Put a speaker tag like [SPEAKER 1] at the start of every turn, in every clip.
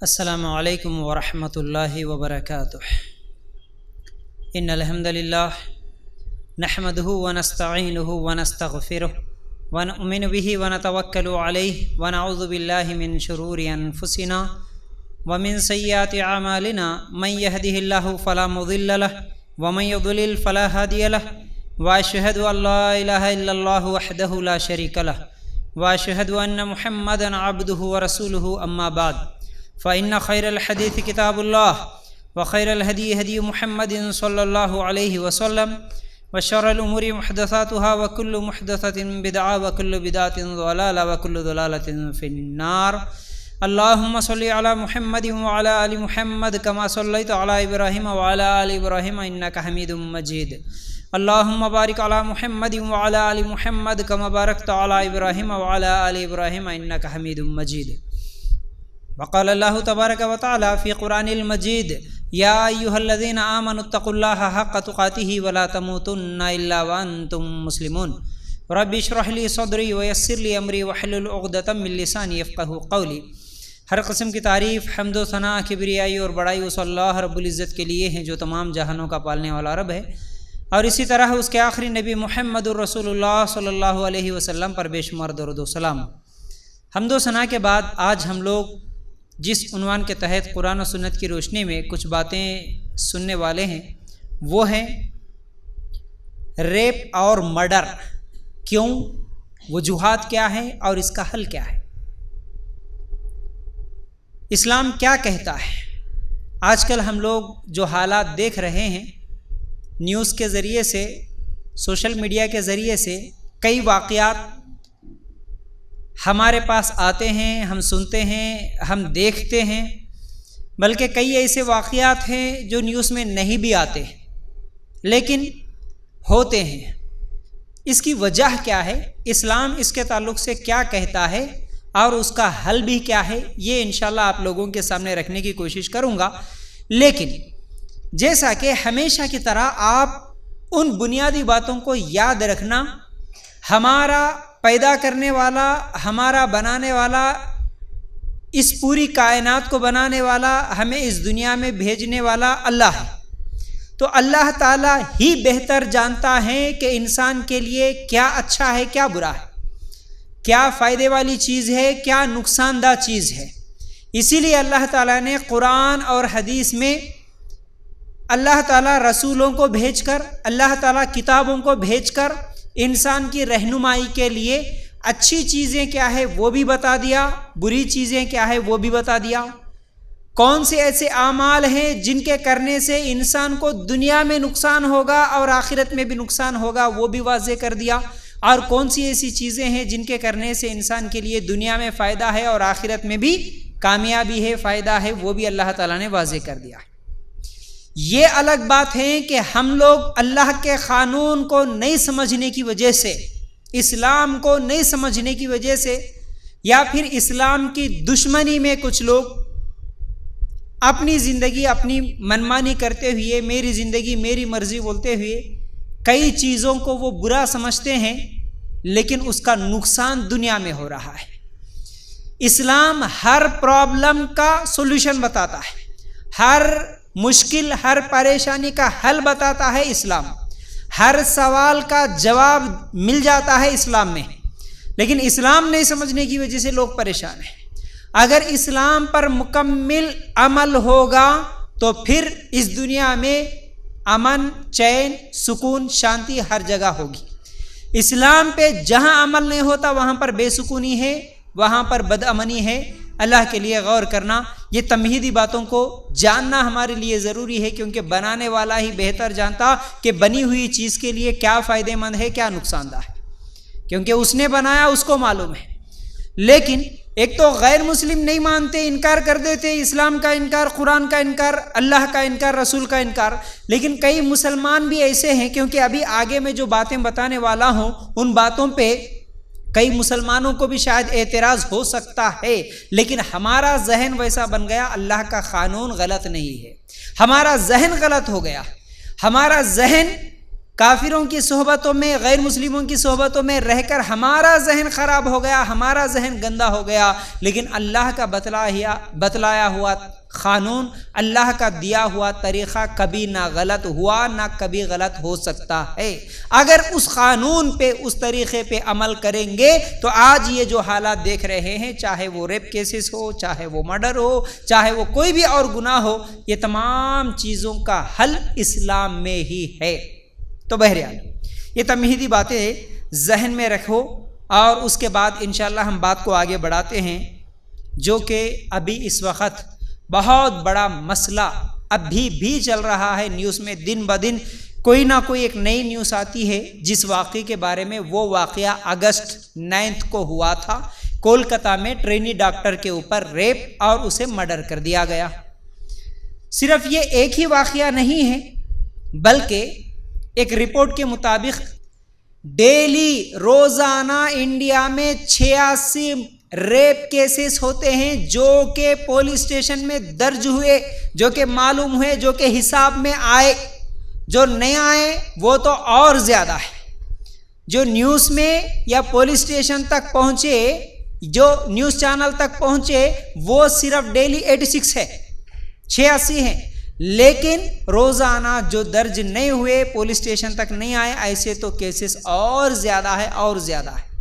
[SPEAKER 1] السلام علیکم ورحمۃ اللہ وبرکاتہ۔ ان الحمد للہ نحمده ونستعینه ونستغفره ونؤمن به ونتوکل علیہ ونعوذ باللہ من شرور انفسنا ومن سیئات اعمالنا من يهده الله فلا مضل له ومن يضلل فلا هادی له واشهد ان لا الہ الا اللہ وحدہ لا شریک له واشهد ان محمدا عبده ورسوله اما بعد فإن خير الحديث كتاب الله وخير الهدي هدي محمد صلى الله عليه وسلم وشر الأمور محدثاتها وكل محدثة بدعة وكل بدعة ضلالة وكل ضلالة في النار. اللهم صل على محمد وعلى آل محمد كما صليت على إبراهيم وعلى آل إبراهيم إنك حميد مجيد. اللهم بارك على محمد وعلى آل محمد كما باركت على إبراهيم وعلى آل إبراهيم إنك حميد مجيد. وقال الله تبارك وتعالى في قرآن المجيد: يا أيها الذين آمنوا اتقوا الله حق تقاته ولا تموتن إلا وأنتم مسلمون. رب اشرح لي صدري ويسر لي أمري واحلل عقدة من لساني يفقهوا قولي. ہر قسم کی تعریف، حمد و ثنا، کبریائی اور بڑائی اس اللہ رب العزت کے لیے ہیں جو تمام جہانوں کا پالنے والا رب ہے، اور اسی طرح اس کے آخری نبی محمد الرسول اللہ صلی اللہ علیہ وسلم پر بے شمار درود و سلام. حمد و ثنا کے بعد آج ہم لوگ جس عنوان کے تحت قرآن و سنت کی روشنی میں کچھ باتیں سننے والے ہیں وہ ہیں ریپ اور مرڈر. کیوں، وجوہات کیا ہیں اور اس کا حل کیا ہے، اسلام کیا کہتا ہے. آج کل ہم لوگ جو حالات دیکھ رہے ہیں نیوز کے ذریعے سے، سوشل میڈیا کے ذریعے سے، کئی واقعات ہمارے پاس آتے ہیں، ہم سنتے ہیں، ہم دیکھتے ہیں، بلکہ کئی ایسے واقعات ہیں جو نیوز میں نہیں بھی آتے لیکن ہوتے ہیں. اس کی وجہ کیا ہے، اسلام اس کے تعلق سے کیا کہتا ہے اور اس کا حل بھی کیا ہے، یہ انشاءاللہ آپ لوگوں کے سامنے رکھنے کی کوشش کروں گا. لیکن جیسا کہ ہمیشہ کی طرح آپ ان بنیادی باتوں کو یاد رکھنا، ہمارا پیدا کرنے والا، ہمارا بنانے والا، اس پوری کائنات کو بنانے والا، ہمیں اس دنیا میں بھیجنے والا اللہ ہے. تو اللہ تعالیٰ ہی بہتر جانتا ہے کہ انسان کے لیے کیا اچھا ہے، کیا برا ہے، کیا فائدے والی چیز ہے، کیا نقصان دہ چیز ہے. اسی لیے اللہ تعالیٰ نے قرآن اور حدیث میں اللہ تعالیٰ رسولوں کو بھیج کر، اللہ تعالیٰ کتابوں کو بھیج کر انسان کی رہنمائی کے لیے اچھی چیزیں کیا ہے وہ بھی بتا دیا، بری چیزیں کیا ہے وہ بھی بتا دیا. کون سے ایسے اعمال ہیں جن کے کرنے سے انسان کو دنیا میں نقصان ہوگا اور آخرت میں بھی نقصان ہوگا، وہ بھی واضح کر دیا. اور کون سی ایسی چیزیں ہیں جن کے کرنے سے انسان کے لیے دنیا میں فائدہ ہے اور آخرت میں بھی کامیابی ہے، فائدہ ہے، وہ بھی اللہ تعالیٰ نے واضح کر دیا. یہ الگ بات ہے کہ ہم لوگ اللہ کے قانون کو نہیں سمجھنے کی وجہ سے، اسلام کو نہیں سمجھنے کی وجہ سے، یا پھر اسلام کی دشمنی میں کچھ لوگ اپنی زندگی اپنی منمانی کرتے ہوئے، میری زندگی میری مرضی بولتے ہوئے کئی چیزوں کو وہ برا سمجھتے ہیں، لیکن اس کا نقصان دنیا میں ہو رہا ہے. اسلام ہر پرابلم کا سولوشن بتاتا ہے، ہر مشکل، ہر پریشانی کا حل بتاتا ہے. اسلام ہر سوال کا جواب مل جاتا ہے اسلام میں، لیکن اسلام نہیں سمجھنے کی وجہ سے لوگ پریشان ہیں. اگر اسلام پر مکمل عمل ہوگا تو پھر اس دنیا میں امن، چین، سکون، شانتی ہر جگہ ہوگی. اسلام پہ جہاں عمل نہیں ہوتا وہاں پر بے سکونی ہے، وہاں پر بدامنی ہے. اللہ کے لیے غور کرنا، یہ تمہیدی باتوں کو جاننا ہمارے لیے ضروری ہے، کیونکہ بنانے والا ہی بہتر جانتا کہ بنی ہوئی چیز کے لیے کیا فائدہ مند ہے، کیا نقصان دہ ہے، کیونکہ اس نے بنایا، اس کو معلوم ہے. لیکن ایک تو غیر مسلم نہیں مانتے، انکار کر دیتے، اسلام کا انکار، قرآن کا انکار، اللہ کا انکار، رسول کا انکار. لیکن کئی مسلمان بھی ایسے ہیں، کیونکہ ابھی آگے میں جو باتیں بتانے والا ہوں ان باتوں پہ کئی مسلمانوں کو بھی شاید اعتراض ہو سکتا ہے، لیکن ہمارا ذہن ویسا بن گیا. اللہ کا قانون غلط نہیں ہے، ہمارا ذہن غلط ہو گیا. ہمارا ذہن کافروں کی صحبتوں میں، غیر مسلموں کی صحبتوں میں رہ کر ہمارا ذہن خراب ہو گیا، ہمارا ذہن گندا ہو گیا، لیکن اللہ کا بتلایا ہوا قانون، اللہ کا دیا ہوا طریقہ کبھی نہ غلط ہوا نہ کبھی غلط ہو سکتا ہے۔ اگر اس قانون پہ، اس طریقے پہ عمل کریں گے تو آج یہ جو حالات دیکھ رہے ہیں، چاہے وہ ریپ کیسز ہو، چاہے وہ مرڈر ہو، چاہے وہ کوئی بھی اور گناہ ہو، یہ تمام چیزوں کا حل اسلام میں ہی ہے۔ تو بہرحال یہ تمہیدی باتیں ذہن میں رکھو، اور اس کے بعد انشاءاللہ ہم بات کو آگے بڑھاتے ہیں، جو کہ ابھی اس وقت بہت بڑا مسئلہ ابھی بھی چل رہا ہے نیوز میں۔ دن بدن کوئی نہ کوئی ایک نئی نیوز آتی ہے جس واقعے کے بارے میں۔ وہ واقعہ اگست 9 کو ہوا تھا، کولکتہ میں ٹرینی ڈاکٹر کے اوپر ریپ اور اسے مرڈر کر دیا گیا۔ صرف یہ ایک ہی واقعہ نہیں ہے، بلکہ ایک رپورٹ کے مطابق ڈیلی روزانہ انڈیا میں 86 ریپ کیسز ہوتے ہیں، جو کہ پولیس اسٹیشن میں درج ہوئے، جو کہ معلوم ہوئے، جو کہ حساب میں آئے۔ جو نہیں آئے وہ تو اور زیادہ ہے۔ جو نیوز میں یا پولیس اسٹیشن تک پہنچے، جو نیوز چینل تک پہنچے، وہ صرف ڈیلی 86 ہے، 86 ہیں، لیکن روزانہ جو درج نہیں ہوئے، پولیس اسٹیشن تک نہیں آئے، ایسے تو کیسز اور زیادہ ہے اور زیادہ ہے۔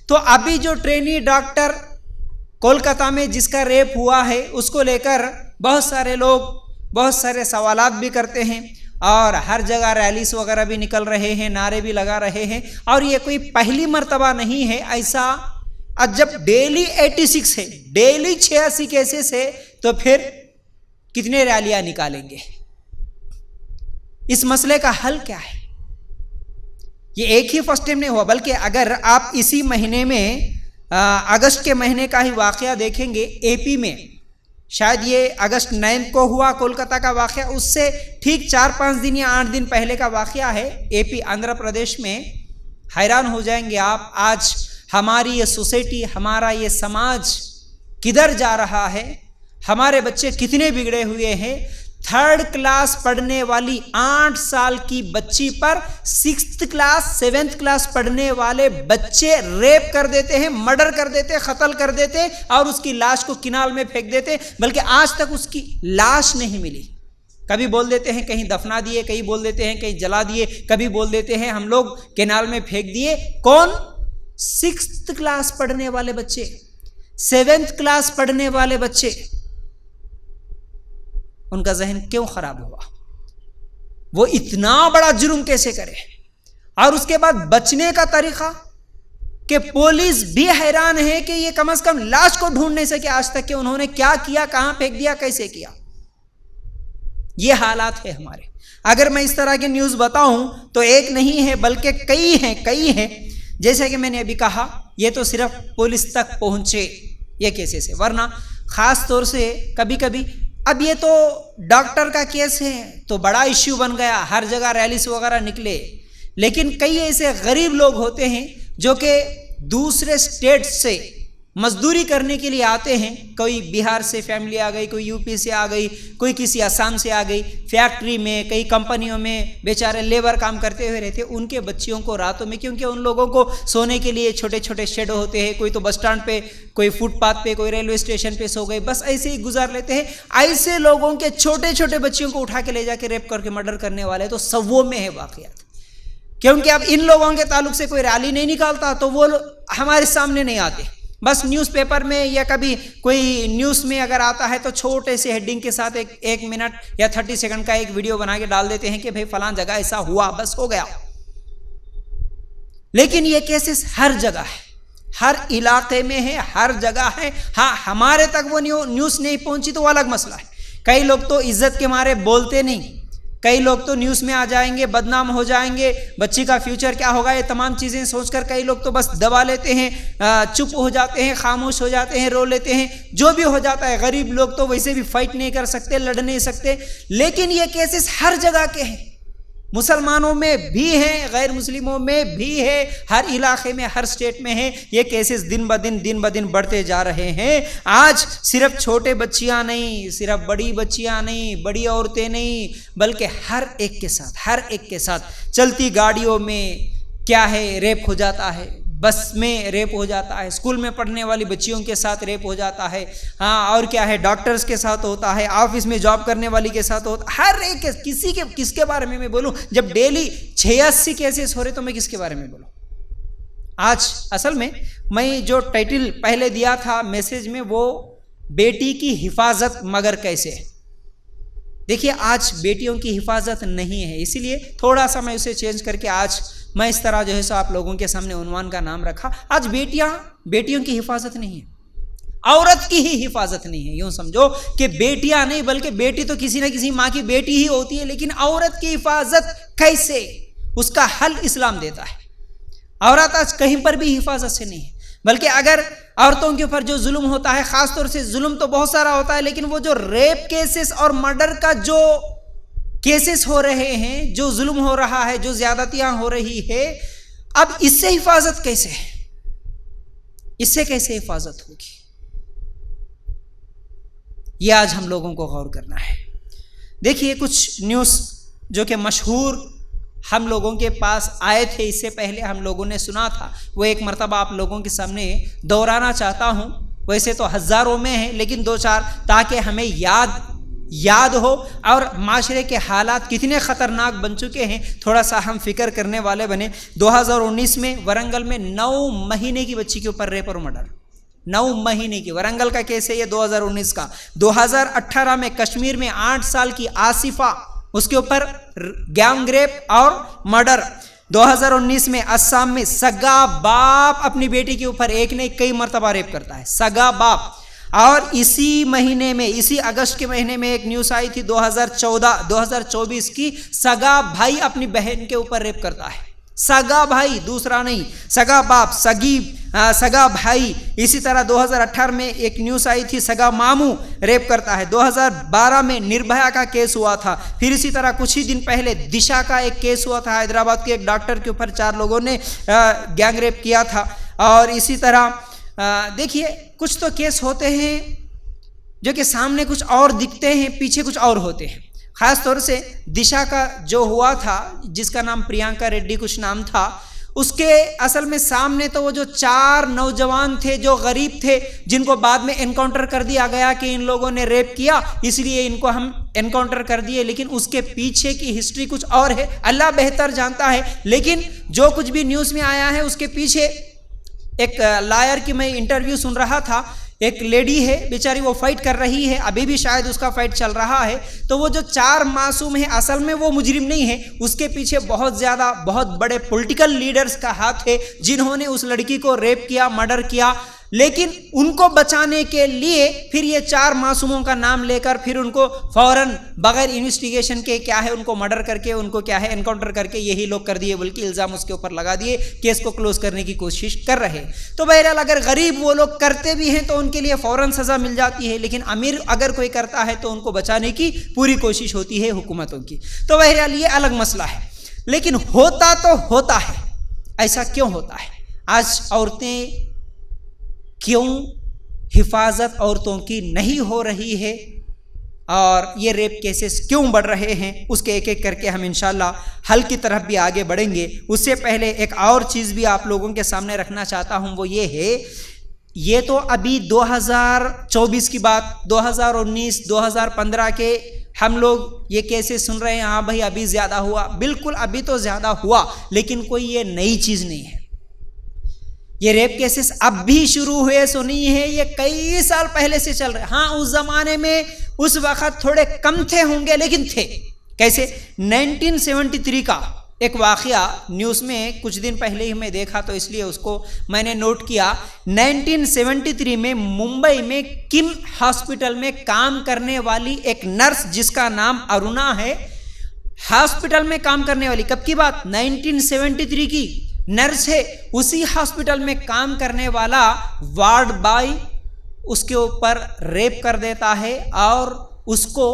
[SPEAKER 1] تو ابھی جو ٹرینی ڈاکٹر کولکتہ میں جس کا ریپ ہوا ہے، اس کو لے کر بہت سارے لوگ بہت سارے سوالات بھی کرتے ہیں، اور ہر جگہ ریلیز وغیرہ بھی نکل رہے ہیں، نعرے بھی لگا رہے ہیں، اور یہ کوئی پہلی مرتبہ نہیں ہے ایسا۔ جب ڈیلی 86 ہے، ڈیلی 86 کیسز ہے، تو پھر کتنے ریلیاں نکالیں گے؟ اس مسئلے کا حل کیا ہے؟ یہ ایک ہی فرسٹ ٹائم نہیں ہوا، بلکہ اگر آپ اسی مہینے میں اگست کے مہینے کا ہی واقعہ دیکھیں گے، اے پی میں شاید یہ اگست 9 کو ہوا کولکتہ کا واقعہ، اس سے ٹھیک 4-5 دن یا 8 دن پہلے کا واقعہ ہے اے پی آندھرا پردیش میں۔ حیران ہو جائیں گے آپ، آج ہماری یہ سوسائٹی، ہمارا یہ سماج کدھر جا رہا ہے، ہمارے بچے کتنے بگڑے ہوئے ہیں۔ 3rd کلاس پڑھنے والی 8 سال کی بچی پر 6th کلاس 7th کلاس پڑھنے والے بچے ریپ کر دیتے ہیں، مرڈر کر دیتے، قتل کر دیتے، اور اس کی لاش کو کینال میں پھینک دیتے، بلکہ آج تک اس کی لاش نہیں ملی۔ کبھی بول دیتے ہیں کہیں دفنا دیے، کہیں بول دیتے ہیں کہیں جلا دیے، کبھی بول دیتے ہیں ہم لوگ کینال میں پھینک دیے۔ کون؟ 6th کلاس پڑھنے والے بچے، 7th کلاس پڑھنے والے بچے۔ ان کا ذہن کیوں خراب ہوا؟ وہ اتنا بڑا جرم کیسے کرے؟ اور اس کے بعد بچنے کا طریقہ کہ پولیس بھی حیران ہے کہ یہ کم از کم لاش کو ڈھونڈ نہیں سکے آج تک کہ انہوں نے کیا کیا، کہاں پھینک دیا، کیسے کیا۔ یہ حالات ہے ہمارے۔ اگر میں اس طرح کی نیوز بتاؤں تو ایک نہیں ہے بلکہ کئی ہیں۔ جیسے کہ میں نے ابھی کہا، یہ تو صرف پولیس تک پہنچے یہ کیسز ہے، ورنہ خاص طور سے کبھی کبھی اب یہ تو ڈاکٹر کا کیس ہے تو بڑا ایشو بن گیا، ہر جگہ ریلیز وغیرہ نکلے، لیکن کئی ایسے غریب لوگ ہوتے ہیں جو کہ دوسرے اسٹیٹ سے مزدوری کرنے کے لیے آتے ہیں۔ کوئی بہار سے فیملی آ گئی، کوئی یو پی سے آ گئی، کوئی کسی آسام سے آ گئی، فیکٹری میں، کئی کمپنیوں میں بیچارے لیبر کام کرتے ہوئے رہتے۔ ان کے بچیوں کو راتوں میں، کیونکہ ان لوگوں کو سونے کے لیے چھوٹے چھوٹے شیڈ ہوتے ہیں، کوئی تو بس اسٹینڈ پہ، کوئی فٹ پاتھ پہ، کوئی ریلوے اسٹیشن پہ سو گئے، بس ایسے ہی گزار لیتے ہیں۔ ایسے لوگوں کے چھوٹے چھوٹے بچیوں کو اٹھا کے لے جا کے ریپ کر کے مرڈر کرنے والے تو سووں میں ہے واقعات، کیونکہ اب ان لوگوں کے تعلق سے کوئی ریلی نہیں نکالتا تو وہ ہمارے سامنے نہیں آتے۔ بس نیوز پیپر میں یا کبھی کوئی نیوز میں اگر آتا ہے تو چھوٹے سے ہیڈنگ کے ساتھ ایک منٹ یا 30 سیکنڈ کا ایک ویڈیو بنا کے ڈال دیتے ہیں کہ بھئی فلاں جگہ ایسا ہوا، بس ہو گیا۔ لیکن یہ کیسز ہر جگہ ہے، ہر علاقے میں ہے، ہر جگہ ہے۔ ہاں، ہمارے تک وہ نیوز نہیں پہنچی تو وہ الگ مسئلہ ہے۔ کئی لوگ تو عزت کے مارے بولتے نہیں، کئی لوگ تو نیوز میں آ جائیں گے، بدنام ہو جائیں گے، بچی کا فیوچر کیا ہوگا، یہ تمام چیزیں سوچ کر کئی لوگ تو بس دبا لیتے ہیں، چپ ہو جاتے ہیں، خاموش ہو جاتے ہیں، رو لیتے ہیں، جو بھی ہو جاتا ہے۔ غریب لوگ تو ویسے بھی فائٹ نہیں کر سکتے، لڑ نہیں سکتے، لیکن یہ کیسز ہر جگہ کے ہیں۔ مسلمانوں میں بھی ہیں، غیر مسلموں میں بھی ہے، ہر علاقے میں، ہر سٹیٹ میں ہے۔ یہ کیسز دن بدن بڑھتے جا رہے ہیں۔ آج صرف چھوٹے بچیاں نہیں، صرف بڑی بچیاں نہیں، بڑی عورتیں نہیں، بلکہ ہر ایک کے ساتھ چلتی گاڑیوں میں کیا ہے، ریپ ہو جاتا ہے، بس میں ریپ ہو جاتا ہے، اسکول میں پڑھنے والی بچیوں کے ساتھ ریپ ہو جاتا ہے، اور کیا ہے، ڈاکٹرز کے ساتھ ہوتا ہے، آفس میں جاب کرنے والی کے ساتھ ہوتا ہے، ہر ایک کس کے بارے میں بولوں؟ جب ڈیلی 86 کیسز ہو رہے تو میں کس کے بارے میں بولوں؟ آج اصل میں جو ٹائٹل پہلے دیا تھا میسج میں، وہ بیٹی کی حفاظت مگر کیسے۔ دیکھیے آج بیٹیوں کی حفاظت نہیں ہے، اسی لیے تھوڑا سا میں اسے چینج کر کے آج میں اس طرح جو ہے سو آپ لوگوں کے سامنے عنوان کا نام رکھا۔ آج بیٹیوں کی حفاظت نہیں ہے، عورت کی ہی حفاظت نہیں ہے۔ یوں سمجھو کہ بیٹیاں نہیں، بلکہ بیٹی تو کسی نہ کسی ماں کی بیٹی ہی ہوتی ہے، لیکن عورت کی حفاظت کیسے، اس کا حل اسلام دیتا ہے۔ عورت آج کہیں پر بھی حفاظت سے نہیں ہے، بلکہ اگر عورتوں کے اوپر جو ظلم ہوتا ہے، خاص طور سے ظلم تو بہت سارا ہوتا ہے، لیکن وہ جو ریپ کیسز اور مرڈر کا جو کیسز ہو رہے ہیں، جو ظلم ہو رہا ہے، جو زیادتیاں ہو رہی ہے، اب اس سے حفاظت کیسے ہے؟ اس سے کیسے حفاظت ہوگی؟ یہ آج ہم لوگوں کو غور کرنا ہے۔ دیکھیے کچھ نیوز جو کہ مشہور ہم لوگوں کے پاس آئے تھے، اس سے پہلے ہم لوگوں نے سنا تھا، وہ ایک مرتبہ آپ لوگوں کے سامنے دہرانا چاہتا ہوں۔ ویسے تو ہزاروں میں ہیں، لیکن دو چار تاکہ ہمیں یاد ہو، اور معاشرے کے حالات کتنے خطرناک بن چکے ہیں، تھوڑا سا ہم فکر کرنے والے بنے۔ 2019 میں ورنگل میں 9 مہینے کی بچی کے اوپر ریپ اور مرڈر، 9 مہینے کی، ورنگل کا کیس ہے یہ 2019 کا۔ 2018 میں کشمیر میں 8 سال کی آصفہ، اس کے اوپر گینگ ریپ اور مرڈر۔ 2019 میں اسام میں سگا باپ اپنی بیٹی کے اوپر ایک نہیں کئی مرتبہ ریپ کرتا ہے، سگا باپ۔ اور اسی مہینے میں، اسی اگست کے مہینے میں ایک نیوز آئی تھی 2024 کی، سگا بھائی اپنی بہن کے اوپر ریپ کرتا ہے، سگا بھائی، دوسرا نہیں، سگا باپ، سگا بھائی۔ اسی طرح 2018 میں ایک نیوز آئی تھی، سگا ماموں ریپ کرتا ہے۔ 2012 میں نربھیا کا کیس ہوا تھا۔ پھر اسی طرح کچھ ہی دن پہلے دشا کا ایک کیس ہوا تھا، حیدرآباد کے ایک ڈاکٹر کے اوپر 4 لوگوں نے گینگ ریپ کیا تھا۔ اور اسی طرح دیکھیے کچھ تو کیس ہوتے ہیں جو کہ سامنے کچھ اور دکھتے ہیں، پیچھے کچھ اور ہوتے ہیں۔ خاص طور سے دشا کا جو ہوا تھا، جس کا نام پرینکا ریڈی کچھ نام تھا، اس کے اصل میں سامنے تو وہ جو 4 نوجوان تھے جو غریب تھے، جن کو بعد میں انکاؤنٹر کر دیا گیا کہ ان لوگوں نے ریپ کیا، اس لیے ان کو ہم انکاؤنٹر کر دیے، لیکن اس کے پیچھے کی ہسٹری کچھ اور ہے، اللہ بہتر جانتا ہے۔ لیکن جو کچھ بھی نیوز میں آیا ہے، اس کے پیچھے ایک لائر کی میں انٹرویو سن رہا تھا، ایک لیڈی ہے بیچاری، وہ فائٹ کر رہی ہے، ابھی بھی شاید اس کا فائٹ چل رہا ہے۔ تو وہ جو 4 معصوم ہیں، اصل میں وہ مجرم نہیں ہے، اس کے پیچھے بہت بڑے پولیٹیکل لیڈرز کا ہاتھ ہے، جنہوں نے اس لڑکی کو ریپ کیا، مرڈر کیا۔ لیکن ان کو بچانے کے لیے پھر یہ 4 معصوموں کا نام لے کر پھر ان کو فوراً بغیر انویسٹیگیشن کے کیا ہے ان کو مرڈر کر کے ان کو کیا ہے انکاؤنٹر کر کے یہی لوگ کر دیے، بلکہ الزام اس کے اوپر لگا دیے، کیس کو کلوز کرنے کی کوشش کر رہے۔ تو بہرحال اگر غریب وہ لوگ کرتے بھی ہیں تو ان کے لیے فوراً سزا مل جاتی ہے، لیکن امیر اگر کوئی کرتا ہے تو ان کو بچانے کی پوری کوشش ہوتی ہے حکومتوں کی۔ تو بہرحال یہ الگ مسئلہ ہے، لیکن ہوتا تو ہوتا ہے، ایسا کیوں ہوتا ہے؟ آج عورتیں کیوں حفاظت عورتوں کی نہیں ہو رہی ہے، اور یہ ریپ کیسز کیوں بڑھ رہے ہیں، اس کے ایک ایک کر کے ہم انشاءاللہ حل کی طرف بھی آگے بڑھیں گے۔ اس سے پہلے ایک اور چیز بھی آپ لوگوں کے سامنے رکھنا چاہتا ہوں، وہ یہ ہے، یہ تو ابھی 2024 کی بات، 2019 2015 کے ہم لوگ یہ کیسے سن رہے ہیں، ہاں بھائی ابھی زیادہ ہوا، بالکل ابھی تو زیادہ ہوا، لیکن کوئی یہ نئی چیز نہیں ہے۔ یہ ریپ کیسز اب بھی شروع ہوئے سو نہیں ہے، یہ کئی سال پہلے سے چل رہے۔ ہاں اس زمانے میں اس وقت تھوڑے کم تھے ہوں گے، لیکن تھے۔ کیسے؟ 1973 کا ایک واقعہ نیوز میں کچھ دن پہلے ہی میں دیکھا، تو اس لیے اس کو میں نے نوٹ کیا۔ 1973 میں ممبئی میں کم ہاسپٹل میں کام کرنے والی ایک نرس، جس کا نام ارونا ہے، ہاسپٹل میں کام کرنے والی، کب کی بات؟ 1973 کی نرس ہے، اسی ہاسپٹل میں کام کرنے والا وارڈ بوائے اس کے اوپر ریپ کر دیتا ہے اور اس کو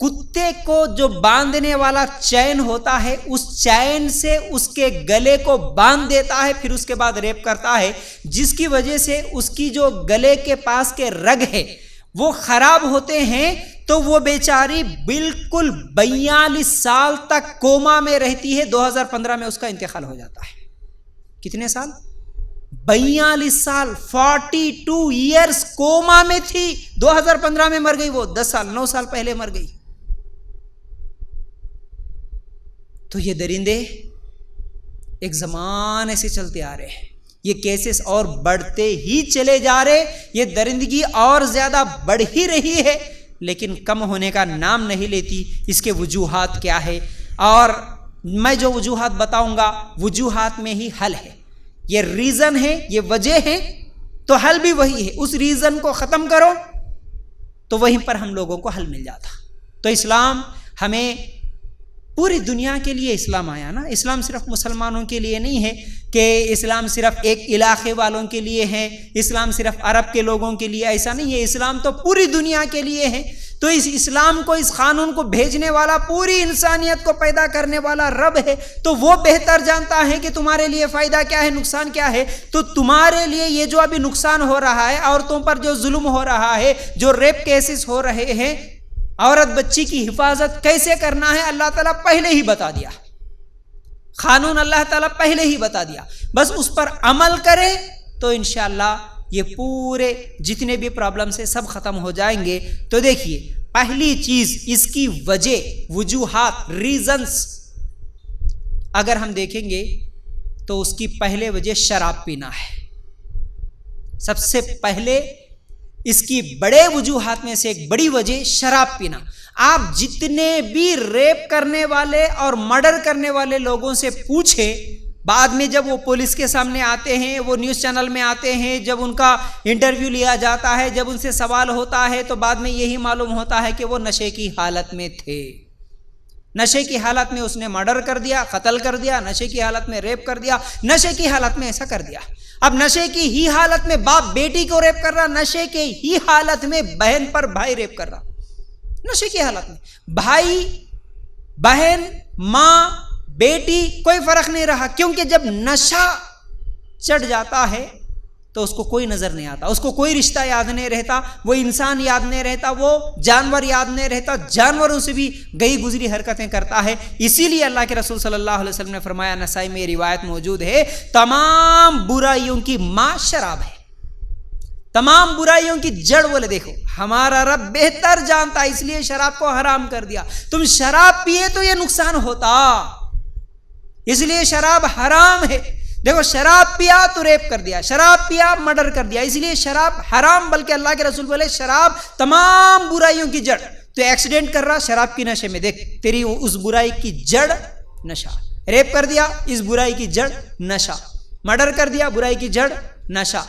[SPEAKER 1] کتے کو جو باندھنے والا چین ہوتا ہے اس چین سے اس کے گلے کو باندھ دیتا ہے، پھر اس کے بعد ریپ کرتا ہے، جس کی وجہ سے اس کی جو گلے کے پاس کے رگ ہے وہ خراب ہوتے ہیں، تو وہ بیچاری بالکل 42 سال تک کوما میں رہتی ہے۔ 2015 میں اس کا انتقال ہو جاتا ہے۔ کتنے سال؟ 42 سال، 42 ایئرس کوما میں تھی، 2015 میں مر گئی وہ، 9 سال پہلے مر گئی۔ تو یہ درندے ایک زمانے سے چلتے آ رہے ہیں، یہ کیسز اور بڑھتے ہی چلے جا رہے، یہ درندگی اور زیادہ بڑھ ہی رہی ہے، لیکن کم ہونے کا نام نہیں لیتی۔ اس کے وجوہات کیا ہے؟ اور میں جو وجوہات بتاؤں گا، وجوہات میں ہی حل ہے، یہ ریزن ہے، یہ وجہ ہے، تو حل بھی وہی ہے۔ اس ریزن کو ختم کرو تو وہیں پر ہم لوگوں کو حل مل جاتا۔ تو اسلام ہمیں پوری دنیا کے لیے اسلام آیا نا، اسلام صرف مسلمانوں کے لیے نہیں ہے کہ اسلام صرف ایک علاقے والوں کے لیے ہے، اسلام صرف عرب کے لوگوں کے لیے، ایسا نہیں ہے، اسلام تو پوری دنیا کے لیے ہے۔ تو اس اسلام کو، اس قانون کو بھیجنے والا، پوری انسانیت کو پیدا کرنے والا رب ہے، تو وہ بہتر جانتا ہے کہ تمہارے لیے فائدہ کیا ہے، نقصان کیا ہے۔ تو تمہارے لیے یہ جو ابھی نقصان ہو رہا ہے، عورتوں پر جو ظلم ہو رہا ہے، جو ریپ کیسز ہو رہے ہیں، عورت بچی کی حفاظت کیسے کرنا ہے، اللہ تعالیٰ پہلے ہی بتا دیا، قانون اللہ تعالیٰ پہلے ہی بتا دیا، بس اس پر عمل کرے تو انشاءاللہ یہ پورے جتنے بھی پرابلمس ہیں سب ختم ہو جائیں گے۔ تو دیکھیے، پہلی چیز اس کی وجہ، وجوہات، ریزنز اگر ہم دیکھیں گے تو اس کی پہلے وجہ شراب پینا ہے۔ سب سے پہلے اس کی بڑے وجوہات میں سے ایک بڑی وجہ شراب پینا۔ آپ جتنے بھی ریپ کرنے والے اور مرڈر کرنے والے لوگوں سے پوچھیں، بعد میں جب وہ پولیس کے سامنے آتے ہیں، وہ نیوز چینل میں آتے ہیں، جب ان کا انٹرویو لیا جاتا ہے، جب ان سے سوال ہوتا ہے، تو بعد میں یہی معلوم ہوتا ہے کہ وہ نشے کی حالت میں تھے۔ نشے کی حالت میں اس نے مرڈر کر دیا، قتل کر دیا، نشے کی حالت میں ریپ کر دیا، نشے کی حالت میں ایسا کر دیا۔ اب نشے کی ہی حالت میں باپ بیٹی کو ریپ کر رہا، نشے کی ہی حالت میں بہن پر بھائی ریپ کر رہا، نشے کی حالت میں بھائی، بہن، ماں، بیٹی، کوئی فرق نہیں رہا، کیونکہ جب نشہ چڑھ جاتا ہے تو اس کو کوئی نظر نہیں آتا، اس کو کوئی رشتہ یاد نہیں رہتا، وہ انسان یاد نہیں رہتا، وہ جانور یاد نہیں رہتا، جانوروں سے بھی گئی گزری حرکتیں کرتا ہے۔ اسی لیے اللہ کے رسول صلی اللہ علیہ وسلم نے فرمایا، نسائی میں روایت موجود ہے، تمام برائیوں کی ماں شراب ہے، تمام برائیوں کی جڑ۔ بولے دیکھو ہمارا رب بہتر جانتا، اس لیے شراب کو حرام کر دیا۔ تم شراب پیے تو یہ نقصان ہوتا، اس لیے شراب حرام ہے۔ دیکھو شراب پیا تو ریپ کر دیا، شراب پیا مرڈر کر دیا، اس لیے شراب حرام، بلکہ اللہ کے رسول بولے شراب تمام برائیوں کی جڑ۔ تو ایکسیڈنٹ کر رہا شراب کی نشے میں، دیکھ تیری اس برائی کی جڑ نشہ، ریپ کر دیا اس برائی کی جڑ نشہ، مرڈر کر دیا برائی کی جڑ نشہ۔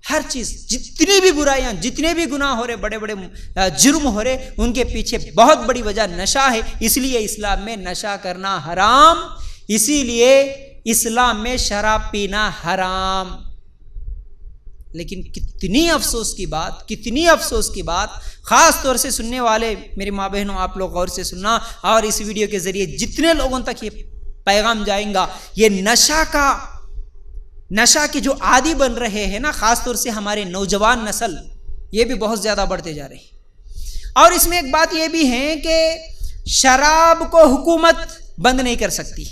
[SPEAKER 1] ہر چیز، جتنی بھی برائیاں، جتنے بھی گناہ ہو رہے، بڑے بڑے جرم ہو رہے، ان کے پیچھے بہت بڑی وجہ نشہ ہے۔ اس لیے اسلام میں نشہ کرنا حرام، اسی لیے اسلام میں شراب پینا حرام۔ لیکن کتنی افسوس کی بات، کتنی افسوس کی بات، خاص طور سے سننے والے میری ماں بہنوں، آپ لوگ غور سے سننا، اور اس ویڈیو کے ذریعے جتنے لوگوں تک یہ پیغام جائیں گا، یہ نشہ کے جو عادی بن رہے ہیں نا، خاص طور سے ہمارے نوجوان نسل، یہ بھی بہت زیادہ بڑھتے جا رہے ہیں۔ اور اس میں ایک بات یہ بھی ہے کہ شراب کو حکومت بند نہیں کر سکتی۔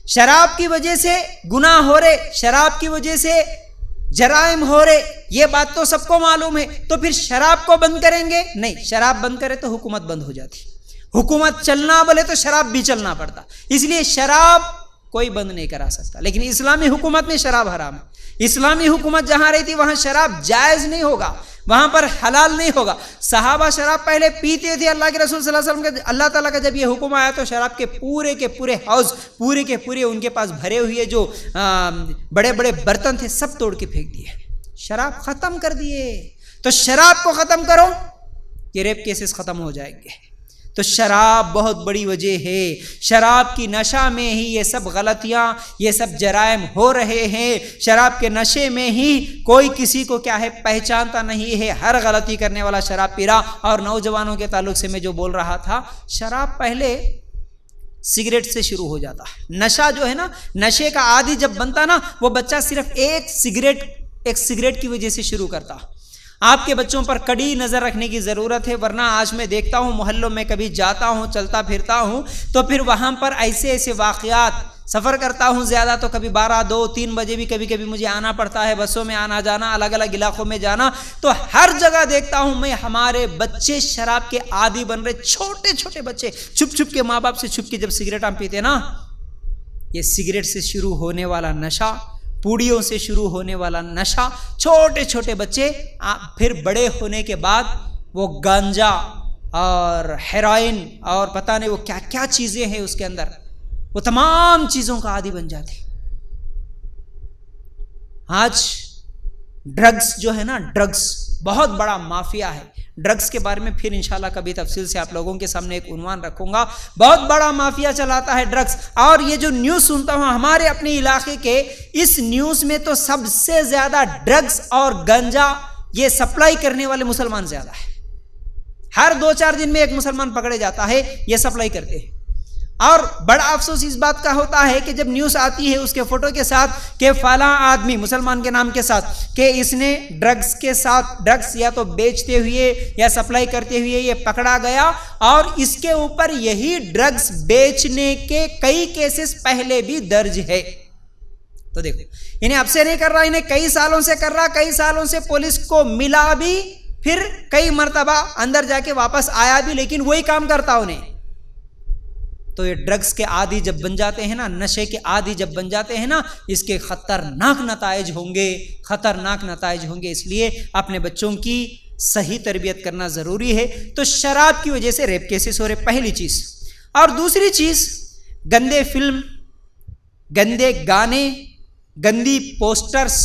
[SPEAKER 1] شراب کی وجہ سے گناہ ہو رہے، شراب کی وجہ سے جرائم ہو رہے، یہ بات تو سب کو معلوم ہے، تو پھر شراب کو بند کریں گے؟ نہیں، شراب بند کرے تو حکومت بند ہو جاتی، حکومت چلنا بولے تو شراب بھی چلنا پڑتا، اس لیے شراب کوئی بند نہیں کرا سکتا۔ لیکن اسلامی حکومت میں شراب حرام ہے، اسلامی حکومت جہاں رہتی وہاں شراب جائز نہیں ہوگا، وہاں پر حلال نہیں ہوگا۔ صحابہ شراب پہلے پیتے تھے، اللہ کے رسول صلی اللہ علیہ وسلم کے، اللہ تعالیٰ کا جب یہ حکم آیا تو شراب کے پورے حوض، پورے کے پورے ان کے پاس بھرے ہوئے جو بڑے بڑے برتن تھے سب توڑ کے پھینک دیے، شراب ختم کر دیے۔ تو شراب کو ختم کرو، یہ ریپ کیسز ختم ہو جائیں گے۔ تو شراب بہت بڑی وجہ ہے. شراب کی نشہ میں ہی یہ سب غلطیاں، یہ سب جرائم ہو رہے ہیں. شراب کے نشے میں ہی کوئی کسی کو کیا ہے پہچانتا نہیں ہے. ہر غلطی کرنے والا شراب پی رہا. اور نوجوانوں کے تعلق سے میں جو بول رہا تھا، شراب پہلے سگریٹ سے شروع ہو جاتا ہے. نشہ جو ہے نا، نشے کا عادی جب بنتا نا، وہ بچہ صرف ایک سگریٹ کی وجہ سے شروع کرتا. آپ کے بچوں پر کڑی نظر رکھنے کی ضرورت ہے، ورنہ آج میں دیکھتا ہوں محلوں میں کبھی جاتا ہوں، چلتا پھرتا ہوں، تو پھر وہاں پر ایسے واقعات. سفر کرتا ہوں زیادہ تو کبھی 12 2 3 بجے بھی کبھی کبھی مجھے آنا پڑتا ہے، بسوں میں آنا جانا، الگ الگ علاقوں میں جانا، تو ہر جگہ دیکھتا ہوں میں ہمارے بچے شراب کے عادی بن رہے. چھوٹے چھوٹے بچے چھپ چھپ کے ماں باپ سے چھپ کے جب سگریٹ ہم پیتے نا، یہ سگریٹ سے شروع ہونے والا نشہ، پوڑیوں سے شروع ہونے والا نشہ، چھوٹے چھوٹے بچے پھر بڑے ہونے کے بعد وہ گانجا اور ہیروئن اور پتہ نہیں وہ کیا کیا چیزیں ہیں اس کے اندر، وہ تمام چیزوں کا عادی بن جاتے. آج ڈرگس جو ہے نا، ڈرگس بہت بڑا مافیا ہے. ڈرگس کے بارے میں پھر انشاءاللہ کبھی تفصیل سے آپ لوگوں کے سامنے ایک عنوان رکھوں گا. بہت بڑا مافیا چلاتا ہے ڈرگس. اور یہ جو نیوز سنتا ہوں ہمارے اپنے علاقے کے، اس نیوز میں تو سب سے زیادہ ڈرگس اور گنجا یہ سپلائی کرنے والے مسلمان زیادہ ہیں. ہر 2-4 دن میں ایک مسلمان پکڑے جاتا ہے یہ سپلائی کرتے ہیں. اور بڑا افسوس اس بات کا ہوتا ہے کہ جب نیوز آتی ہے اس کے فوٹو کے ساتھ کہ فلاں آدمی مسلمان کے نام کے ساتھ کہ اس نے ڈرگس کے ساتھ، ڈرگس یا تو بیچتے ہوئے یا سپلائی کرتے ہوئے یہ پکڑا گیا، اور اس کے اوپر یہی ڈرگس بیچنے کے کئی کیسز پہلے بھی درج ہے. تو دیکھو، انہیں اب سے نہیں کر رہا، انہیں کئی سالوں سے کر رہا. کئی سالوں سے پولیس کو ملا بھی، پھر کئی مرتبہ اندر جا کے واپس آیا بھی، لیکن وہی کام کرتا انہیں. تو یہ ڈرگس کے عادی جب بن جاتے ہیں نا، نشے کے عادی جب بن جاتے ہیں نا، اس کے خطرناک نتائج ہوں گے، خطرناک نتائج ہوں گے. اس لیے اپنے بچوں کی صحیح تربیت کرنا ضروری ہے. تو شراب کی وجہ سے ریپ کیسز ہو رہے، پہلی چیز. اور دوسری چیز، گندے فلم، گندے گانے، گندی پوسٹرز،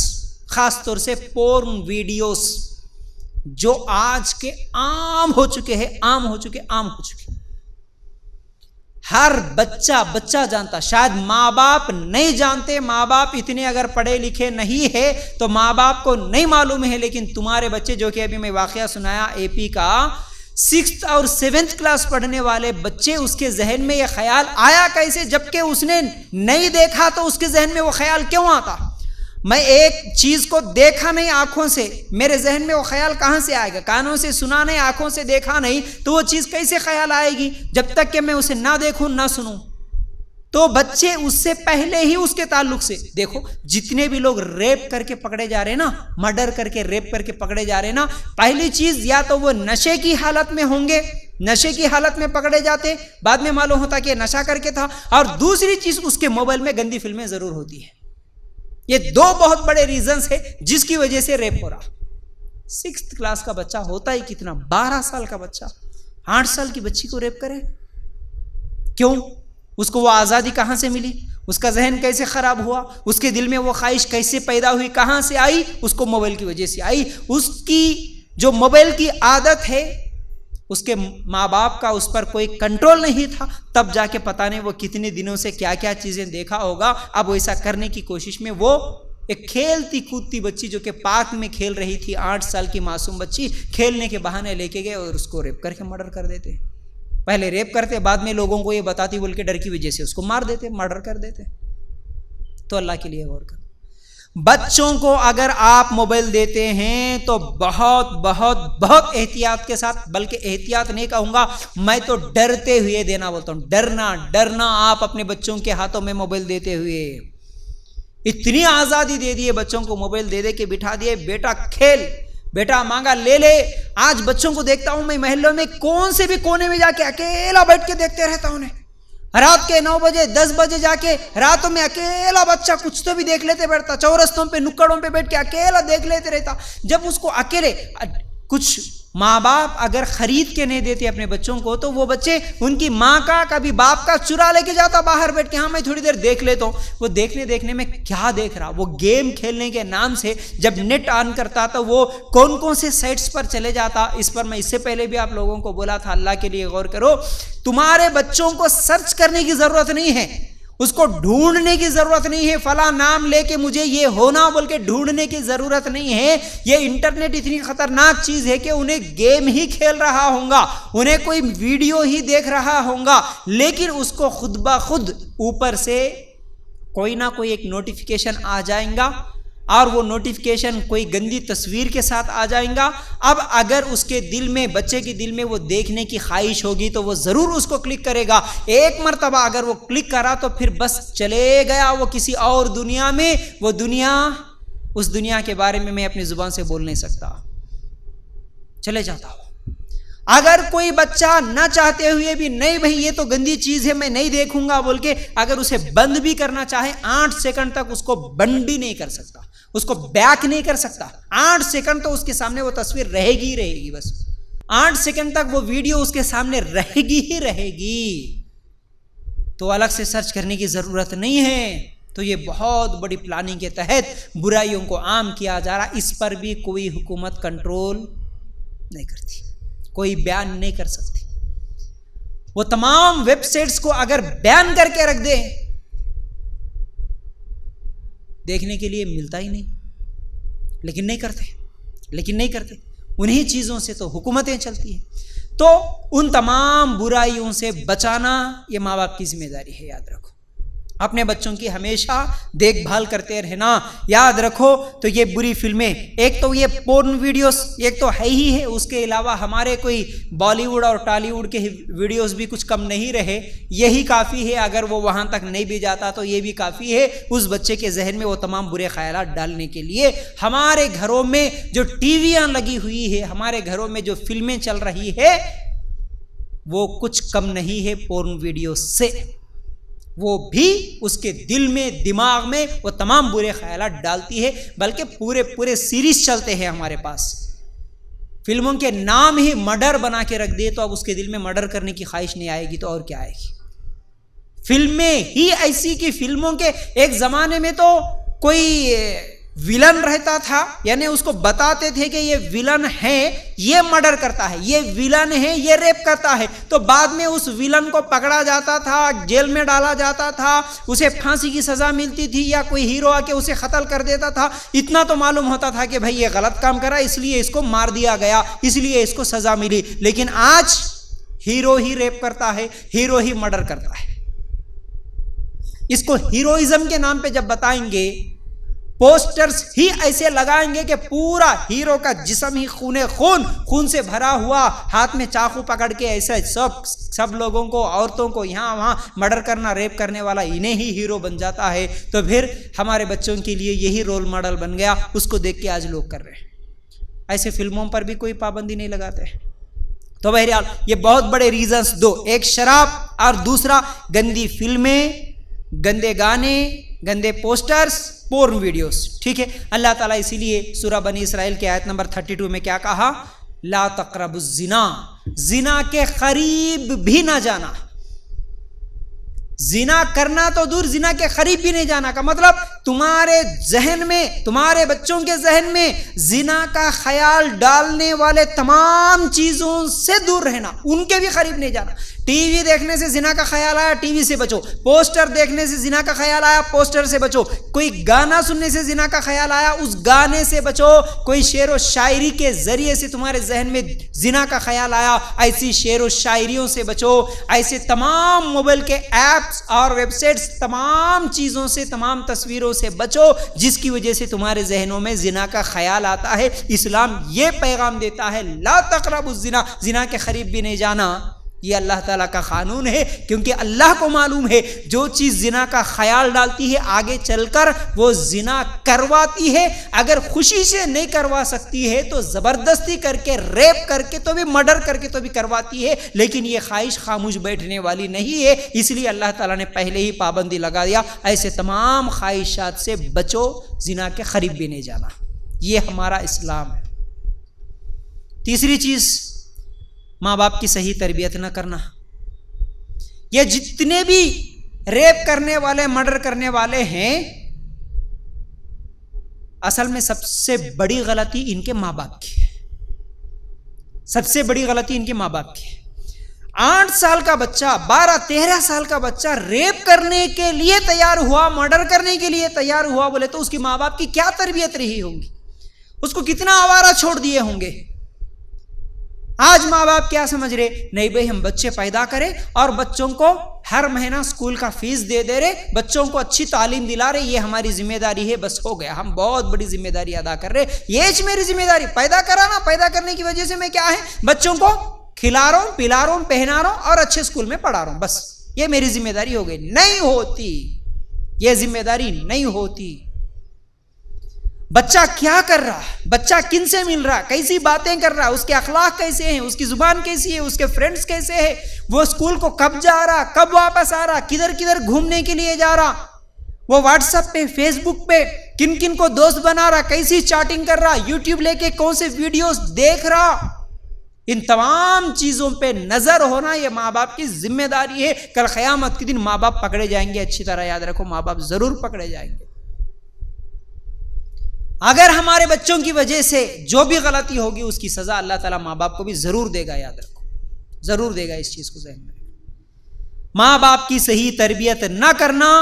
[SPEAKER 1] خاص طور سے پورن ویڈیوز جو آج کے عام ہو چکے ہیں. ہر بچہ جانتا، شاید ماں باپ نہیں جانتے. ماں باپ اتنے اگر پڑھے لکھے نہیں ہے تو ماں باپ کو نہیں معلوم ہے، لیکن تمہارے بچے، جو کہ ابھی میں واقعہ سنایا اے پی کا، 6th اور 7th کلاس پڑھنے والے بچے، اس کے ذہن میں یہ خیال آیا کیسے؟ جبکہ اس نے نہیں دیکھا تو اس کے ذہن میں وہ خیال کیوں آتا؟ میں ایک چیز کو دیکھا نہیں آنکھوں سے، میرے ذہن میں وہ خیال کہاں سے آئے گا؟ کانوں سے سنا نہیں، آنکھوں سے دیکھا نہیں، تو وہ چیز کیسے خیال آئے گی جب تک کہ میں اسے نہ دیکھوں نہ سنوں؟ تو بچے اس سے پہلے ہی اس کے تعلق سے دیکھو، جتنے بھی لوگ ریپ کر کے پکڑے جا رہے نا، مرڈر کر کے ریپ کر کے پکڑے جا رہے نا، پہلی چیز یا تو وہ نشے کی حالت میں ہوں گے، نشے کی حالت میں پکڑے جاتے، بعد میں معلوم ہوتا کہ نشہ کر کے تھا، اور دوسری چیز اس کے موبائل میں گندی فلمیں ضرور ہوتی ہیں. یہ 2 بہت بڑے ریزنز ہیں جس کی وجہ سے ریپ ہو رہا. 6th کلاس کا بچہ ہوتا ہی کتنا، 12 سال کا بچہ 8 سال کی بچی کو ریپ کرے. کیوں؟ اس کو وہ آزادی کہاں سے ملی؟ اس کا ذہن کیسے خراب ہوا؟ اس کے دل میں وہ خواہش کیسے پیدا ہوئی؟ کہاں سے آئی؟ اس کو موبائل کی وجہ سے آئی. اس کی جو موبائل کی عادت ہے، اس کے ماں باپ کا اس پر کوئی کنٹرول نہیں تھا، تب جا کے پتہ نہیں وہ کتنے دنوں سے کیا کیا چیزیں دیکھا ہوگا. اب وہ ایسا کرنے کی کوشش میں، وہ ایک کھیلتی کودتی بچی جو کہ پارک میں کھیل رہی تھی، 8 سال کی معصوم بچی، کھیلنے کے بہانے لے کے گئے اور اس کو ریپ کر کے مرڈر کر دیتے. پہلے ریپ کرتے، بعد میں لوگوں کو یہ بتاتی بول کے ڈر کی وجہ سے اس کو مار دیتے، مرڈر کر دیتے. تو اللہ کے لیے غور کرو. بچوں کو اگر آپ موبائل دیتے ہیں تو بہت بہت بہت احتیاط کے ساتھ، بلکہ احتیاط نہیں کہوں گا، میں تو ڈرتے ہوئے دینا بولتا ہوں. ڈرنا آپ اپنے بچوں کے ہاتھوں میں موبائل دیتے ہوئے. اتنی آزادی دے دیے بچوں کو، موبائل دے دے کے بٹھا دیے، بیٹا کھیل، بیٹا مانگا لے لے. آج بچوں کو دیکھتا ہوں میں محلوں میں، کون سے بھی کونے میں جا کے اکیلا بیٹھ کے دیکھتے رہتا ہوں. رات کے 9 بجے 10 بجے جا کے راتوں میں اکیلا بچہ کچھ تو بھی دیکھ لیتے بیٹھتا، چورستوں پہ نکڑوں پہ بیٹھ کے اکیلا دیکھ لیتے رہتا. جب اس کو اکیلے کچھ ماں باپ اگر خرید کے نہیں دیتے اپنے بچوں کو تو وہ بچے ان کی ماں کا کبھی باپ کا چرا لے کے جاتا باہر بیٹھ کے، ہاں میں تھوڑی دیر دیکھ لیتا ہوں. وہ دیکھنے میں کیا دیکھ رہا؟ وہ گیم کھیلنے کے نام سے جب نیٹ آن کرتا تو وہ کون سے سائٹس پر چلے جاتا. اس پر میں اس سے پہلے بھی آپ لوگوں کو بولا تھا، اللہ کے لیے غور کرو. تمہارے بچوں کو سرچ کرنے کی ضرورت نہیں ہے، اس کو ڈھونڈنے کی ضرورت نہیں ہے، فلاں نام لے کے مجھے یہ ہونا بول کے ڈھونڈنے کی ضرورت نہیں ہے. یہ انٹرنیٹ اتنی خطرناک چیز ہے کہ انہیں گیم ہی کھیل رہا ہوگا، انہیں کوئی ویڈیو ہی دیکھ رہا ہوگا، لیکن اس کو خود بخود اوپر سے کوئی نہ کوئی ایک نوٹیفیکیشن آ جائیں گا، اور وہ نوٹیفیکیشن کوئی گندی تصویر کے ساتھ آ جائیں گا. اب اگر اس کے دل میں، بچے کے دل میں وہ دیکھنے کی خواہش ہوگی تو وہ ضرور اس کو کلک کرے گا. ایک مرتبہ اگر وہ کلک کرا تو پھر بس چلے گیا وہ کسی اور دنیا میں. وہ دنیا، اس دنیا کے بارے میں اپنی زبان سے بول نہیں سکتا، چلے جاتا ہو. اگر کوئی بچہ نہ چاہتے ہوئے بھی، نہیں بھائی یہ تو گندی چیز ہے میں نہیں دیکھوں گا بول کے اگر اسے بند بھی کرنا چاہے، 8 سیکنڈ تک اس کو بند بھی نہیں کر سکتا، اس کو بیک نہیں کر سکتا. 8 سیکنڈ تو اس کے سامنے وہ تصویر رہے گی بس. 8 سیکنڈ تک وہ ویڈیو اس کے سامنے رہے گی. تو الگ سے سرچ کرنے کی ضرورت نہیں ہے. تو یہ بہت بڑی پلاننگ کے تحت برائیوں کو عام کیا جا رہا. اس پر بھی کوئی حکومت کنٹرول نہیں کرتی، کوئی بیان نہیں کر سکتی. وہ تمام ویب سائٹس کو اگر بیان کر کے رکھ دے، دیکھنے کے لیے ملتا ہی نہیں، لیکن نہیں کرتے. انہی چیزوں سے تو حکومتیں چلتی ہیں. تو ان تمام برائیوں سے بچانا یہ ماں باپ کی ذمہ داری ہے. یاد رکھو، اپنے بچوں کی ہمیشہ دیکھ بھال کرتے رہنا. یاد رکھو تو یہ بری فلمیں، ایک تو یہ پورن ویڈیوز ایک تو ہے ہی ہے، اس کے علاوہ ہمارے کوئی بالی ووڈ اور ٹالی ووڈ کے ویڈیوز بھی کچھ کم نہیں رہے. یہی کافی ہے. اگر وہ وہاں تک نہیں بھی جاتا تو یہ بھی کافی ہے اس بچے کے ذہن میں وہ تمام برے خیالات ڈالنے کے لیے. ہمارے گھروں میں جو ٹی ویاں لگی ہوئی ہے، ہمارے گھروں میں جو فلمیں چل رہی ہے، وہ کچھ کم نہیں ہے پورن ویڈیوز سے. وہ بھی اس کے دل میں، دماغ میں وہ تمام برے خیالات ڈالتی ہے. بلکہ پورے سیریز چلتے ہیں ہمارے پاس. فلموں کے نام ہی مرڈر بنا کے رکھ دے تو اب اس کے دل میں مرڈر کرنے کی خواہش نہیں آئے گی تو اور کیا آئے گی. فلمیں ہی ایسی کی فلموں کے ایک زمانے میں تو کوئی ویلن رہتا تھا، یعنی اس کو بتاتے تھے کہ یہ ویلن ہے، یہ مرڈر کرتا ہے، یہ ویلن ہے، یہ ریپ کرتا ہے. تو بعد میں اس ویلن کو پکڑا جاتا تھا، جیل میں ڈالا جاتا تھا، اسے پھانسی کی سزا ملتی تھی، یا کوئی ہیرو آ کے اسے قتل کر دیتا تھا. اتنا تو معلوم ہوتا تھا کہ بھائی یہ غلط کام کرا، اس لیے اس کو مار دیا گیا، اس لیے اس کو سزا ملی. لیکن آج ہیرو ہی ریپ کرتا ہے، ہیرو ہی مرڈر کرتا ہے. اس کو ہیروئزم کے نام پہ جب بتائیں گے، پوسٹرز ہی ایسے لگائیں گے کہ پورا ہیرو کا جسم ہی خون سے بھرا ہوا، ہاتھ میں چاقو پکڑ کے ایسے سب لوگوں کو، عورتوں کو یہاں وہاں مرڈر کرنا، ریپ کرنے والا انہیں ہی ہیرو بن جاتا ہے. تو پھر ہمارے بچوں کے لیے یہی رول ماڈل بن گیا. اس کو دیکھ کے آج لوگ کر رہے ہیں. ایسے فلموں پر بھی کوئی پابندی نہیں لگاتے. تو بہرحال یہ بہت بڑے ریزنز دو، ایک شراب اور دوسرا گندی فلمیں، گندے گانے، گندے پوسٹرز، پورن ویڈیوز. ٹھیک ہے. اللہ تعالیٰ اسی لیے سورہ بنی اسرائیل کے آیت نمبر 32 میں کیا کہا؟ لا تقربوا الزنا، زنا کے قریب بھی نہ جانا. زنا کرنا تو دور، زنا کے قریب بھی نہیں جانا کا مطلب تمہارے ذہن میں، تمہارے بچوں کے ذہن میں زنا کا خیال ڈالنے والے تمام چیزوں سے دور رہنا، ان کے بھی قریب نہیں جانا. ٹی وی دیکھنے سے زنا کا خیال آیا، ٹی وی سے بچو. پوسٹر دیکھنے سے زنا کا خیال آیا، پوسٹر سے بچو. کوئی گانا سننے سے زنا کا خیال آیا، اس گانے سے بچو. کوئی شعر و شاعری کے ذریعے سے تمہارے ذہن میں زنا کا خیال آیا، ایسی شعر و شاعریوں سے بچو. ایسے تمام موبائل کے ایپس اور ویب سائٹس، تمام چیزوں سے، تمام تصویروں سے بچو جس کی وجہ سے تمہارے ذہنوں میں زنا کا خیال آتا ہے. اسلام یہ پیغام دیتا ہے لا تقربوا الزنا، زنا کے قریب بھی نہیں جانا. یہ اللہ تعالیٰ کا قانون ہے، کیونکہ اللہ کو معلوم ہے جو چیز زنا کا خیال ڈالتی ہے آگے چل کر وہ زنا کرواتی ہے. اگر خوشی سے نہیں کروا سکتی ہے تو زبردستی کر کے، ریپ کر کے تو بھی، مرڈر کر کے تو بھی کرواتی ہے. لیکن یہ خواہش خاموش بیٹھنے والی نہیں ہے. اس لیے اللہ تعالیٰ نے پہلے ہی پابندی لگا دیا، ایسے تمام خواہشات سے بچو، زنا کے قریب بھی نہیں جانا. یہ ہمارا اسلام ہے. تیسری چیز ماں باپ کی صحیح تربیت نہ کرنا. یہ جتنے بھی ریپ کرنے والے مرڈر کرنے والے ہیں اصل میں سب سے بڑی غلطی ان کے ماں باپ کی ہے. سب سے بڑی غلطی ان کے ماں باپ کی ہے. 8 سال کا بچہ 12-13 سال کا بچہ ریپ کرنے کے لیے تیار ہوا, مرڈر کرنے کے لیے تیار ہوا بولے تو اس کی ماں باپ کی کیا تربیت رہی ہوگی, اس کو کتنا آوارہ چھوڑ دیے ہوں گے. آج ماں باپ کیا سمجھ رہے, نہیں بھائی ہم بچے پیدا کریں اور بچوں کو ہر مہینہ اسکول کا فیس دے رہے, بچوں کو اچھی تعلیم دلا رہے, یہ ہماری ذمہ داری ہے, بس ہو گیا, ہم بہت بڑی ذمہ داری ادا کر رہے, یہ میری ذمہ داری پیدا کرانا, پیدا کرنے کی وجہ سے میں کیا ہے بچوں کو کھلا رہا ہوں, پلا رہا ہوں, پہنا رہا ہوں اور اچھے اسکول میں پڑھا رہا ہوں, بس یہ میری ذمہ داری ہو گئی. نہیں ہوتی, یہ ذمہ داری نہیں ہوتی. بچہ کیا کر رہا, بچہ کن سے مل رہا, کیسی باتیں کر رہا, اس کے اخلاق کیسے ہیں, اس کی زبان کیسی ہے, اس کے فرینڈز کیسے ہیں, وہ اسکول کو کب جا رہا, کب واپس آ رہا, کدھر کدھر گھومنے کے لیے جا رہا, وہ واٹس ایپ پہ فیس بک پہ کن کن کو دوست بنا رہا, کیسی چیٹنگ کر رہا, یوٹیوب لے کے کون سے ویڈیوز دیکھ رہا, ان تمام چیزوں پہ نظر ہونا یہ ماں باپ کی ذمہ داری ہے. کل قیامت کے دن ماں باپ پکڑے جائیں گے, اچھی طرح یاد رکھو, ماں باپ ضرور پکڑے جائیں گے. اگر ہمارے بچوں کی وجہ سے جو بھی غلطی ہوگی اس کی سزا اللہ تعالیٰ ماں باپ کو بھی ضرور دے گا, یاد رکھو, ضرور دے گا. اس چیز کو ذہن میں رکھو. ماں باپ کی صحیح تربیت نہ کرنا,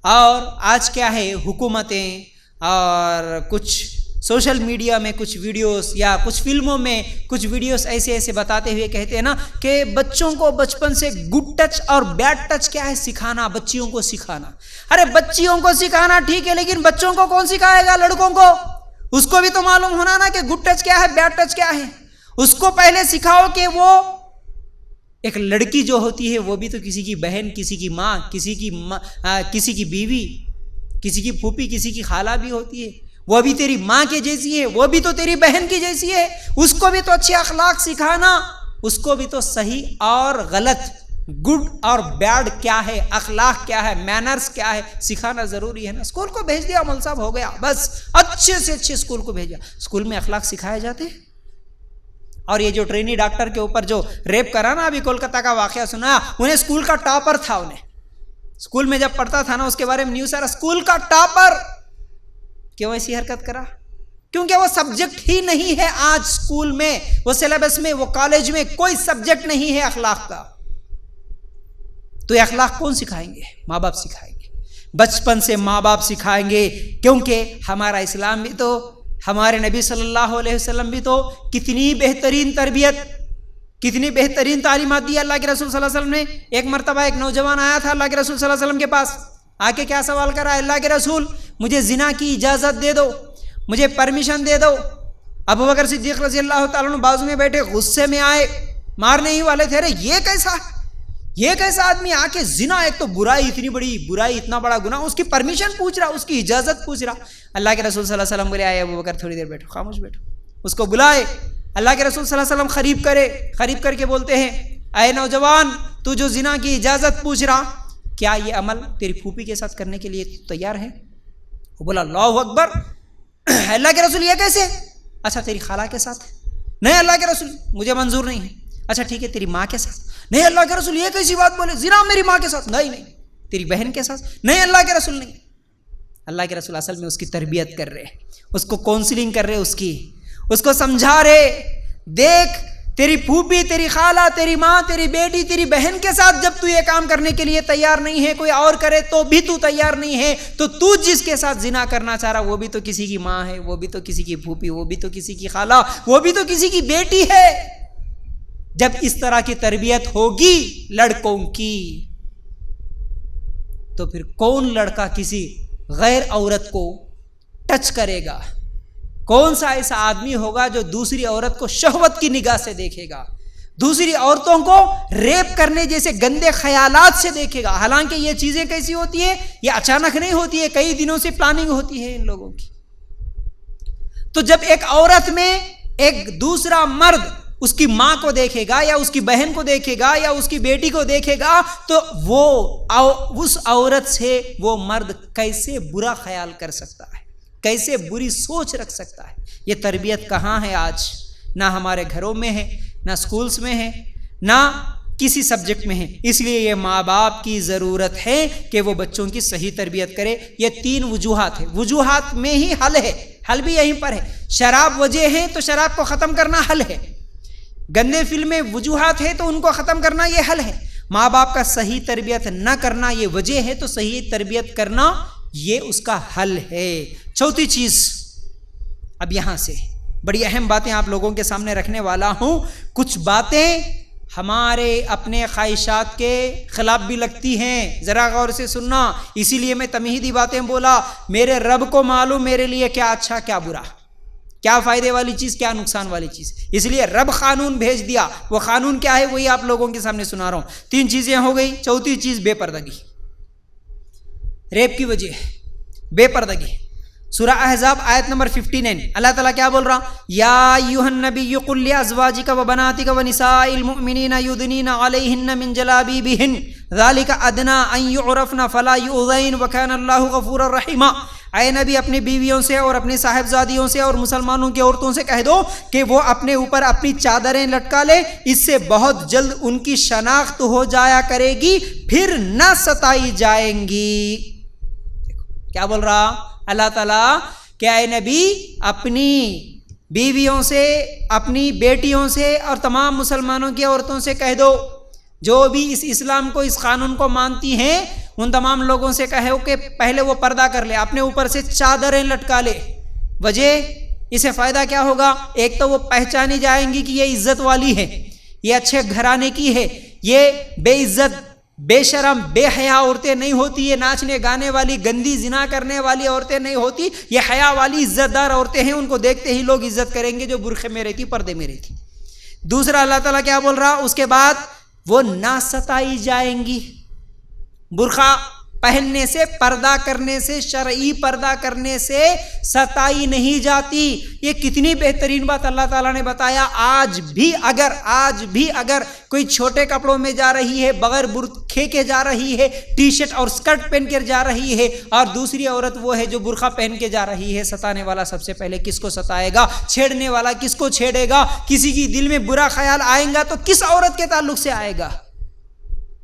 [SPEAKER 1] اور آج کیا ہے حکومتیں اور کچھ سوشل میڈیا میں کچھ ویڈیوز یا کچھ فلموں میں کچھ ویڈیوز ایسے بتاتے ہوئے کہتے ہیں نا کہ بچوں کو بچپن سے گڈ ٹچ اور بیڈ ٹچ کیا ہے سکھانا, بچیوں کو سکھانا. ارے بچیوں کو سکھانا ٹھیک ہے, لیکن بچوں کو کون سکھائے گا, لڑکوں کو, اس کو بھی تو معلوم ہونا نا کہ گڈ ٹچ کیا ہے, بیڈ ٹچ کیا ہے. اس کو پہلے سکھاؤ کہ وہ ایک لڑکی جو ہوتی ہے وہ بھی تو کسی کی بہن, کسی کی ماں, کسی کی بیوی, کسی کی پھوپھی, کسی کی خالہ بھی ہوتی ہے, وہ بھی تیری ماں کے جیسی ہے, وہ بھی تو تیری بہن کی جیسی ہے. اس کو بھی تو اچھے اخلاق سکھانا, اس کو بھی تو صحیح اور غلط, گڈ اور بیڈ کیا ہے, اخلاق کیا ہے, مینرز کیا ہے, سکھانا ضروری ہے نا. اسکول کو بھیج دیا, مول صاحب ہو گیا, بس اچھے سے اچھے اسکول کو بھیجا. اسکول میں اخلاق سکھائے جاتے ہیں. اور یہ جو ٹرینی ڈاکٹر کے اوپر جو ریپ کرا نا, ابھی کولکتہ کا واقعہ سنا, انہیں اسکول کا ٹاپر تھا, انہیں اسکول میں جب پڑھتا تھا نا اس کے بارے میں نیوز آ رہا, اسکول کا ٹاپر. کیوں ایسی حرکت کرا, کیونکہ وہ سبجیکٹ ہی نہیں ہے آج اسکول میں, وہ سلیبس میں, وہ کالج میں کوئی سبجیکٹ نہیں ہے اخلاق کا. تو یہ اخلاق کون سکھائیں گے, ماں باپ سکھائیں گے, بچپن سے ماں باپ سکھائیں گے. کیونکہ ہمارا اسلام بھی تو, ہمارے نبی صلی اللہ علیہ وسلم بھی تو کتنی بہترین تربیت, کتنی بہترین تعلیمات دی اللہ کے رسول صلی اللہ علیہ وسلم نے. ایک مرتبہ ایک نوجوان آیا تھا اللہ کے رسول صلی اللہ علیہ وسلم کے پاس, آ کے کیا سوال کرا, اللہ کے رسول مجھے زنا کی اجازت دے دو, مجھے پرمیشن دے دو. ابو بکر صدیق رضی اللہ تعالیٰ عنہ بازو میں بیٹھے غصے میں آئے, مارنے ہی والے تھے. ارے یہ کیسا آدمی آ کے زنا, ایک تو برائی, اتنی بڑی برائی, اتنا بڑا گناہ, اس کی پرمیشن پوچھ رہا, اس کی اجازت پوچھ رہا. اللہ کے رسول صلی اللہ علیہ وسلم بولے, آئے ابو بکر تھوڑی دیر بیٹھو, خاموش بیٹھو. اس کو بلائے, اللہ کے رسول صلی اللہ علیہ وسلم قریب کر کے بولتے ہیں, اے نوجوان تو جو زنا کی اجازت پوچھ رہا, کیا یہ عمل تیری پھوپھی کے ساتھ کرنے کے لیے تیار ہے؟ وہ بولا اللہ اکبر, اللہ کے رسول یہ کیسے؟ اچھا تیری خالہ کے ساتھ؟ نہیں اللہ کے رسول مجھے منظور نہیں ہے. اچھا ٹھیک ہے تیری ماں کے ساتھ؟ نہیں اللہ کے رسول یہ کیسی بات بولے, زنا میری ماں کے ساتھ؟ نہیں. تیری بہن کے ساتھ؟ نہیں اللہ کے رسول نہیں. اللہ کے رسول اصل میں اس کی تربیت کر رہے, اس کو کونسلنگ کر رہے, اس کو سمجھا رہے, دیکھ تیری پھوپھی, تیری خالہ, تیری ماں, تیری بیٹی, تیری بہن کے ساتھ جب تو یہ کام کرنے کے لیے تیار نہیں ہے, کوئی اور کرے تو بھی تو تیار نہیں ہے, تو جس کے ساتھ زنا کرنا چاہ رہا وہ بھی تو کسی کی ماں ہے, وہ بھی تو کسی کی پھوپھی, وہ بھی تو کسی کی خالہ, وہ بھی تو کسی کی بیٹی ہے. جب اس طرح کی تربیت ہوگی لڑکوں کی, تو پھر کون لڑکا کسی غیر عورت کو ٹچ کرے گا؟ کون سا ایسا آدمی ہوگا جو دوسری عورت کو شہوت کی نگاہ سے دیکھے گا, دوسری عورتوں کو ریپ کرنے جیسے گندے خیالات سے دیکھے گا؟ حالانکہ یہ چیزیں کیسی ہوتی ہیں, یہ اچانک نہیں ہوتی ہے, کئی دنوں سے پلاننگ ہوتی ہے ان لوگوں کی. تو جب ایک عورت میں ایک دوسرا مرد اس کی ماں کو دیکھے گا, یا اس کی بہن کو دیکھے گا, یا اس کی بیٹی کو دیکھے گا, تو وہ اس عورت سے وہ مرد کیسے برا خیال کر سکتا ہے, کیسے بری سوچ رکھ سکتا ہے؟ یہ تربیت کہاں ہے آج؟ نہ ہمارے گھروں میں ہے، نہ سکولز میں ہے، نہ کسی سبجیکٹ میں ہے۔ اس لیے یہ ماں باپ کی ضرورت ہے کہ وہ بچوں کی صحیح تربیت کرے۔ یہ 3 وجوہات ہیں، وجوہات میں ہی حل ہے، حل بھی یہیں پر ہے۔ شراب وجہ ہے تو شراب کو ختم کرنا حل ہے، گندے فلمیں وجوہات ہے تو ان کو ختم کرنا یہ حل ہے۔ ماں باپ کا صحیح تربیت نہ کرنا یہ وجہ ہے تو صحیح تربیت کرنا یہ اس کا حل ہے۔ چوتھی چیز، اب یہاں سے بڑی اہم باتیں آپ لوگوں کے سامنے رکھنے والا ہوں۔ کچھ باتیں ہمارے اپنے خواہشات کے خلاف بھی لگتی ہیں، ذرا غور سے سننا، اسی لیے میں تمہیدی باتیں بولا۔ میرے رب کو معلوم میرے لیے کیا اچھا کیا برا، کیا فائدے والی چیز کیا نقصان والی چیز، اس لیے رب قانون بھیج دیا۔ وہ قانون کیا ہے وہی آپ لوگوں کے سامنے سنا رہا ہوں۔ 3 چیزیں ہو گئی۔ چوتھی چیز بے پردگی، ریپ کی وجہ بے پردگی۔ سورہ احزاب آیت نمبر 59 اللہ تعالیٰ کیا بول رہا؟ یا ایھا النبی قل لازواجک وبناتک ونساء المؤمنین یدنین علیہن من جلابیبہن ذلک ادنی ان یعرفن فلا یؤذین وکان اللہ غفورا رحیما۔ اے نبی اپنی بیویوں سے اور اپنی صاحبزادیوں سے اور مسلمانوں کی عورتوں سے کہہ دو کہ وہ اپنے اوپر اپنی چادریں لٹکا لے، اس سے بہت جلد ان کی شناخت ہو جایا کرے گی، پھر نہ ستائی جائیں گی۔ کیا بول رہا اللہ تعالیٰ کہ اے نبی اپنی بیویوں سے، اپنی بیٹیوں سے اور تمام مسلمانوں کی عورتوں سے کہہ دو، جو بھی اس اسلام کو، اس قانون کو مانتی ہیں، ان تمام لوگوں سے کہو کہ پہلے وہ پردہ کر لے، اپنے اوپر سے چادریں لٹکا لے۔ وجہ اسے فائدہ کیا ہوگا؟ ایک تو وہ پہچانی جائیں گی کہ یہ عزت والی ہے، یہ اچھے گھرانے کی ہے، یہ بے عزت، بے شرم، بے حیا عورتیں نہیں ہوتی، یہ ناچنے گانے والی، گندی زنا کرنے والی عورتیں نہیں ہوتی، یہ حیا والی عزت دار عورتیں ہیں، ان کو دیکھتے ہی لوگ عزت کریں گے جو برقعے میں رہتی، پردے میں رہتی۔ دوسرا اللہ تعالیٰ کیا بول رہا اس کے بعد؟ وہ نہ ستائی جائیں گی۔ برقع پہننے سے، پردہ کرنے سے، شرعی پردہ کرنے سے ستائی نہیں جاتی۔ یہ کتنی بہترین بات اللہ تعالیٰ نے بتایا۔ آج بھی اگر کوئی چھوٹے کپڑوں میں جا رہی ہے، بغیر برقعے کے جا رہی ہے، ٹی شرٹ اور سکرٹ پہن کر جا رہی ہے، اور دوسری عورت وہ ہے جو برقع پہن کے جا رہی ہے، ستانے والا سب سے پہلے کس کو ستائے گا؟ چھیڑنے والا کس کو چھیڑے گا؟ کسی کی دل میں برا خیال آئے گا تو کس عورت کے تعلق سے آئے گا؟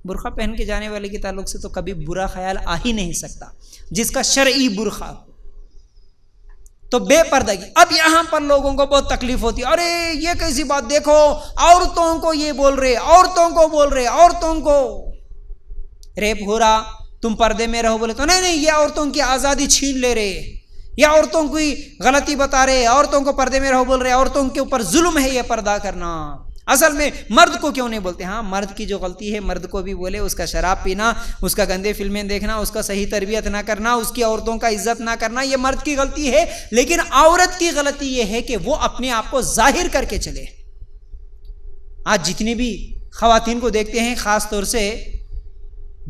[SPEAKER 1] برقع پہن کے جانے والے کے تعلق سے تو کبھی برا خیال آ ہی نہیں سکتا، جس کا شرعی برقع ہو۔ تو بے پردگی۔ اب یہاں پر لوگوں کو بہت تکلیف ہوتی ہے، ارے یہ کیسی بات، دیکھو عورتوں کو یہ بول رہے، عورتوں کو ریپ ہو رہا، تم پردے میں رہو، بولے تو نہیں یہ عورتوں کی آزادی چھین لے رہے، یہ عورتوں کی غلطی بتا رہے، عورتوں کو پردے میں رہو بول رہے، عورتوں کے اوپر ظلم ہے یہ پردہ کرنا۔ اصل میں مرد کو کیوں نہیں بولتے؟ ہاں مرد کی جو غلطی ہے مرد کو بھی بولے، اس کا شراب پینا، اس کا گندے فلمیں دیکھنا، اس کا صحیح تربیت نہ کرنا، اس کی عورتوں کا عزت نہ کرنا، یہ مرد کی غلطی ہے۔ لیکن عورت کی غلطی یہ ہے کہ وہ اپنے آپ کو ظاہر کر کے چلے۔ آج جتنی بھی خواتین کو دیکھتے ہیں، خاص طور سے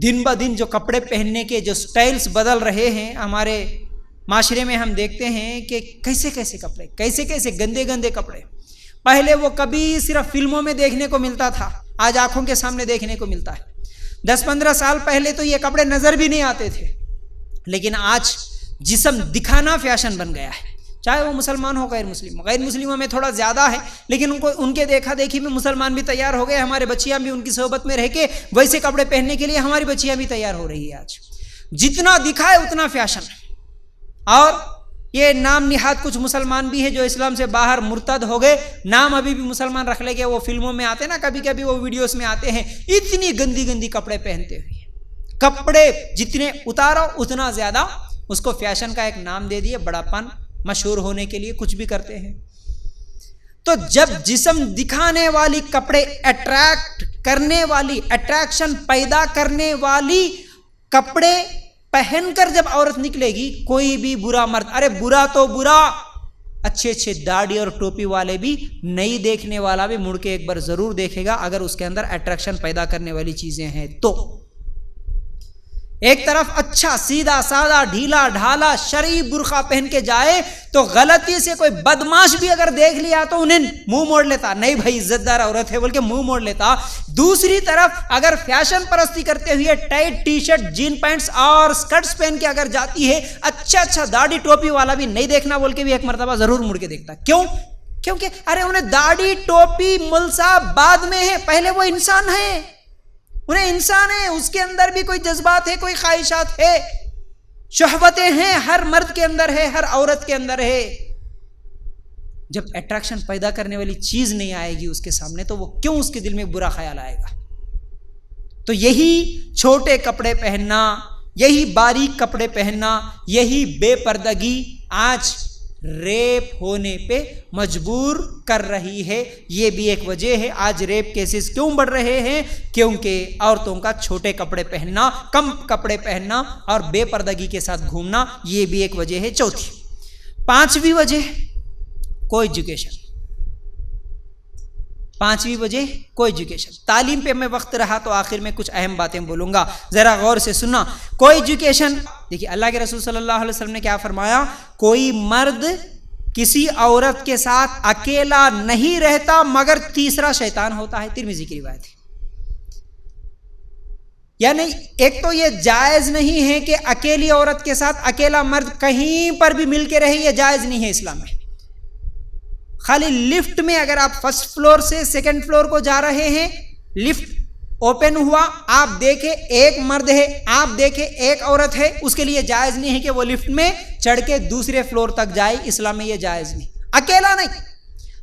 [SPEAKER 1] دن بہ دن جو کپڑے پہننے کے جو سٹائلز بدل رہے ہیں ہمارے معاشرے میں، ہم دیکھتے ہیں کہ کیسے کپڑے، کیسے گندے کپڑے۔ پہلے وہ کبھی صرف فلموں میں دیکھنے کو ملتا تھا، آج آنکھوں کے سامنے دیکھنے کو ملتا ہے۔ 10-15 سال پہلے تو یہ کپڑے نظر بھی نہیں آتے تھے، لیکن آج جسم دکھانا فیشن بن گیا ہے، چاہے وہ مسلمان ہو غیر مسلموں میں تھوڑا زیادہ ہے، لیکن ان کے دیکھا دیکھی میں مسلمان بھی تیار ہو گئے، ہمارے بچیاں بھی ان کی صحبت میں رہ کے ویسے کپڑے پہننے کے لیے ہماری بچیاں بھی تیار ہو رہی ہے۔ آج جتنا دکھائے اتنا فیشن۔ اور یہ نام نہاد کچھ مسلمان بھی ہے جو اسلام سے باہر مرتد ہو گئے، نام ابھی بھی مسلمان رکھ لے کے وہ فلموں میں آتے نا، کبھی وہ ویڈیوز میں آتے ہیں، اتنی گندی کپڑے پہنتے ہوئے، کپڑے جتنے اتارو اتنا زیادہ اس کو فیشن کا ایک نام دے دیے، بڑا پن، مشہور ہونے کے لیے کچھ بھی کرتے ہیں۔ تو جب جسم دکھانے والی کپڑے، اٹریکٹ کرنے والی، اٹریکشن پیدا کرنے والی کپڑے پہن کر جب عورت نکلے گی، کوئی بھی برا مرد، ارے برا تو برا، اچھے داڑھی اور ٹوپی والے بھی، نہیں دیکھنے والا بھی مڑ کے ایک بار ضرور دیکھے گا، اگر اس کے اندر اٹریکشن پیدا کرنے والی چیزیں ہیں تو۔ ایک طرف اچھا سیدھا سادہ ڈھیلا ڈھالا شرعی برقع پہن کے جائے تو غلطی سے کوئی بدماش بھی اگر دیکھ لیا تو انہیں منہ موڑ لیتا، نہیں بھائی عزت دار عورت ہے بول کے منہ موڑ لیتا۔ دوسری طرف اگر فیشن پرستی کرتے ہوئے tight T shirt, jean pants اور سکرٹس پہن کے اگر جاتی ہے، اچھا داڑھی ٹوپی والا بھی نہیں دیکھنا بول کے بھی ایک مرتبہ ضرور مڑ کے دیکھتا۔ کیوں کیونکہ ارے انہیں داڑھی ٹوپی مل صاحب بعد میں ہے، پہلے وہ انسان ہے، انہیں انسان ہے، اس کے اندر بھی کوئی جذبات ہے، کوئی خواہشات ہے، شہوتیں ہیں، ہر مرد کے اندر ہے، ہر عورت کے اندر ہے۔ جب اٹریکشن پیدا کرنے والی چیز نہیں آئے گی اس کے سامنے تو وہ کیوں اس کے دل میں برا خیال آئے گا؟ تو یہی چھوٹے کپڑے پہننا، یہی باریک کپڑے پہننا، یہی بے پردگی آج ریپ ہونے پہ مجبور کر رہی ہے۔ یہ بھی ایک وجہ ہے آج ریپ کیسز کیوں بڑھ رہے ہیں، کیونکہ عورتوں کا چھوٹے کپڑے پہننا، کم کپڑے پہننا اور بے پردگی کے ساتھ گھومنا، یہ بھی ایک وجہ ہے۔ چوتھی، پانچویں وجہ کوئی ایجوکیشن۔ پانچویں وجہ کوئی ایجوکیشن۔ تعلیم پہ میں وقت رہا تو آخر میں کچھ اہم باتیں بولوں گا، ذرا غور سے سننا۔ کوئی ایجوکیشن، دیکھیے اللہ کے رسول صلی اللہ علیہ وسلم نے کیا فرمایا، کوئی مرد کسی عورت کے ساتھ اکیلا نہیں رہتا مگر تیسرا شیطان ہوتا ہے، ترمذی کی روایت ہے۔ یعنی ایک تو یہ جائز نہیں ہے کہ اکیلی عورت کے ساتھ اکیلا مرد کہیں پر بھی مل کے رہے، یہ جائز نہیں ہے اسلام میں۔ خالی لفٹ میں اگر آپ فرسٹ فلور سے سیکنڈ فلور کو جا رہے ہیں، لفٹ اوپن ہوا، آپ دیکھیں ایک مرد ہے، آپ دیکھیں ایک عورت ہے، اس کے لیے جائز نہیں ہے کہ وہ لفٹ میں چڑھ کے دوسرے فلور تک جائے، اسلام میں یہ جائز نہیں۔ اکیلا نہیں،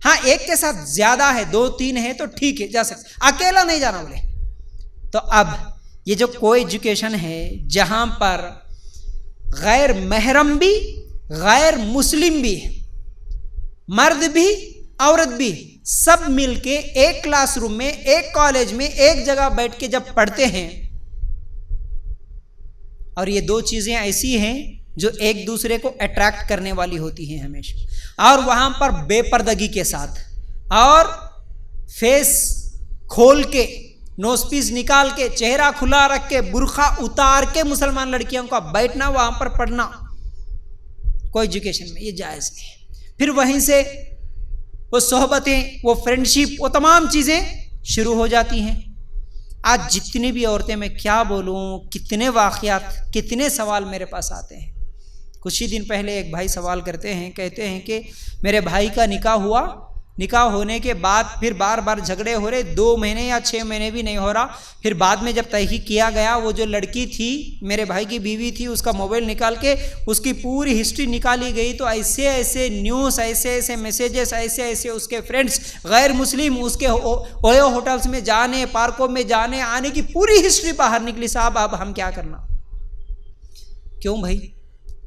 [SPEAKER 1] ہاں ایک کے ساتھ زیادہ ہے، 2-3 ہے تو ٹھیک ہے جا سکتے، اکیلا نہیں جانا بولے۔ تو اب یہ جو کوئی ایجوکیشن ہے جہاں پر غیر محرم بھی، غیر مسلم بھی، مرد بھی عورت بھی سب مل کے ایک کلاس روم میں، ایک کالج میں، ایک جگہ بیٹھ کے جب پڑھتے ہیں، اور یہ دو چیزیں ایسی ہیں جو ایک دوسرے کو اٹریکٹ کرنے والی ہوتی ہیں ہمیشہ، اور وہاں پر بے پردگی کے ساتھ اور فیس کھول کے، نوز پیس نکال کے، چہرہ کھلا رکھ کے، برقع اتار کے مسلمان لڑکیوں کا بیٹھنا، وہاں پر پڑھنا، کوئی ایجوکیشن میں یہ جائز نہیں ہے۔ پھر وہیں سے وہ صحبتیں، وہ فرینڈشپ، وہ تمام چیزیں شروع ہو جاتی ہیں۔ آج جتنی بھی عورتیں، میں کیا بولوں، کتنے واقعات، کتنے سوال میرے پاس آتے ہیں۔ کچھ ہی دن پہلے ایک بھائی سوال کرتے ہیں، کہتے ہیں کہ میرے بھائی کا نکاح ہوا، نکاح ہونے کے بعد پھر بار بار جھگڑے ہو رہے، 2 مہینے یا 6 مہینے بھی نہیں ہو رہا، پھر بعد میں جب تحقیق کیا گیا، وہ جو لڑکی تھی میرے بھائی کی بیوی تھی، اس کا موبائل نکال کے اس کی پوری ہسٹری نکالی گئی، تو ایسے ایسے نیوز، ایسے ایسے میسیجز، ایسے ایسے اس کے فرینڈس غیر مسلم اس کے اویو ہوٹلز میں جانے، پارکوں میں جانے آنے کی پوری ہسٹری باہر نکلی۔ صاحب اب ہم کیا کرنا؟ کیوں بھائی؟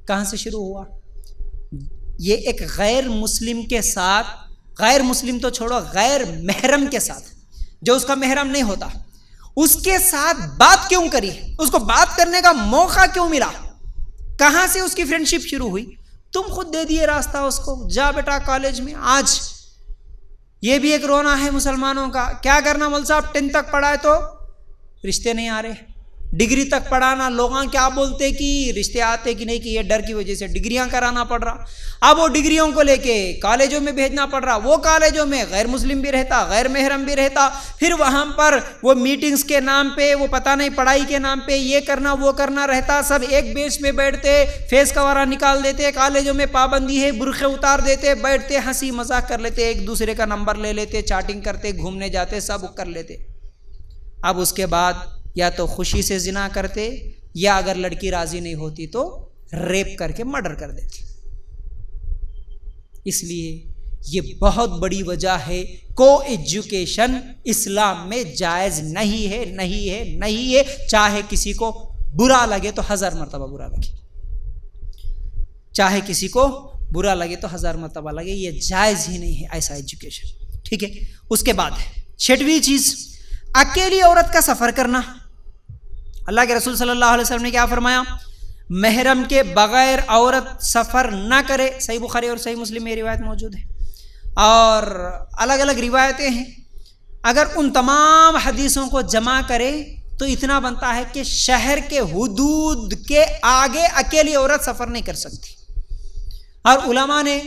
[SPEAKER 1] کہاں سے شروع ہوا؟ یہ ایک غیر مسلم کے ساتھ، غیر مسلم تو چھوڑو، غیر محرم کے ساتھ، جو اس کا محرم نہیں ہوتا، اس کے ساتھ بات کیوں کری؟ اس کو بات کرنے کا موقع کیوں ملا؟ کہاں سے اس کی فرینڈشپ شروع ہوئی؟ تم خود دے دیے راستہ اس کو، جا بیٹا کالج میں۔ آج یہ بھی ایک رونا ہے مسلمانوں کا، کیا کرنا مول صاحب، 10 تک پڑھا ہے تو رشتے نہیں آ رہے، ڈگری تک پڑھانا، لوگاں کیا بولتے کہ رشتے آتے کہ نہیں، کہ یہ ڈر کی وجہ سے ڈگریاں کرانا پڑ رہا۔ اب وہ ڈگریوں کو لے کے کالجوں میں بھیجنا پڑ رہا، وہ کالجوں میں غیر مسلم بھی رہتا، غیر محرم بھی رہتا، پھر وہاں پر وہ میٹنگز کے نام پہ، وہ پتہ نہیں پڑھائی کے نام پہ یہ کرنا وہ کرنا رہتا، سب ایک بینچ میں بیٹھتے، فیس کورا نکال دیتے، کالجوں میں پابندی ہے، برقعے اتار دیتے، بیٹھتے، ہنسی مذاق کر لیتے، ایک دوسرے کا نمبر لے لیتے، چیٹنگ کرتے، گھومنے جاتے، سب کر لیتے۔ اب اس کے بعد یا تو خوشی سے زنا کرتے، یا اگر لڑکی راضی نہیں ہوتی تو ریپ کر کے مرڈر کر دیتی۔ اس لیے یہ بہت بڑی وجہ ہے، کو ایجوکیشن اسلام میں جائز نہیں ہے، نہیں ہے، نہیں ہے، چاہے کسی کو برا لگے تو 1000 مرتبہ برا لگے، چاہے کسی کو برا لگے تو 1000 مرتبہ لگے، یہ جائز ہی نہیں ہے ایسا ایجوکیشن، ٹھیک ہے۔ اس کے بعد 6ویں چیز، اکیلی عورت کا سفر کرنا۔ اللہ کے رسول صلی اللہ علیہ وسلم نے کیا فرمایا؟ محرم کے بغیر عورت سفر نہ کرے، صحیح بخاری اور صحیح مسلم میں روایت موجود ہے، اور الگ الگ روایتیں ہیں۔ اگر ان تمام حدیثوں کو جمع کرے تو اتنا بنتا ہے کہ شہر کے حدود کے آگے اکیلی عورت سفر نہیں کر سکتی، اور علماء نے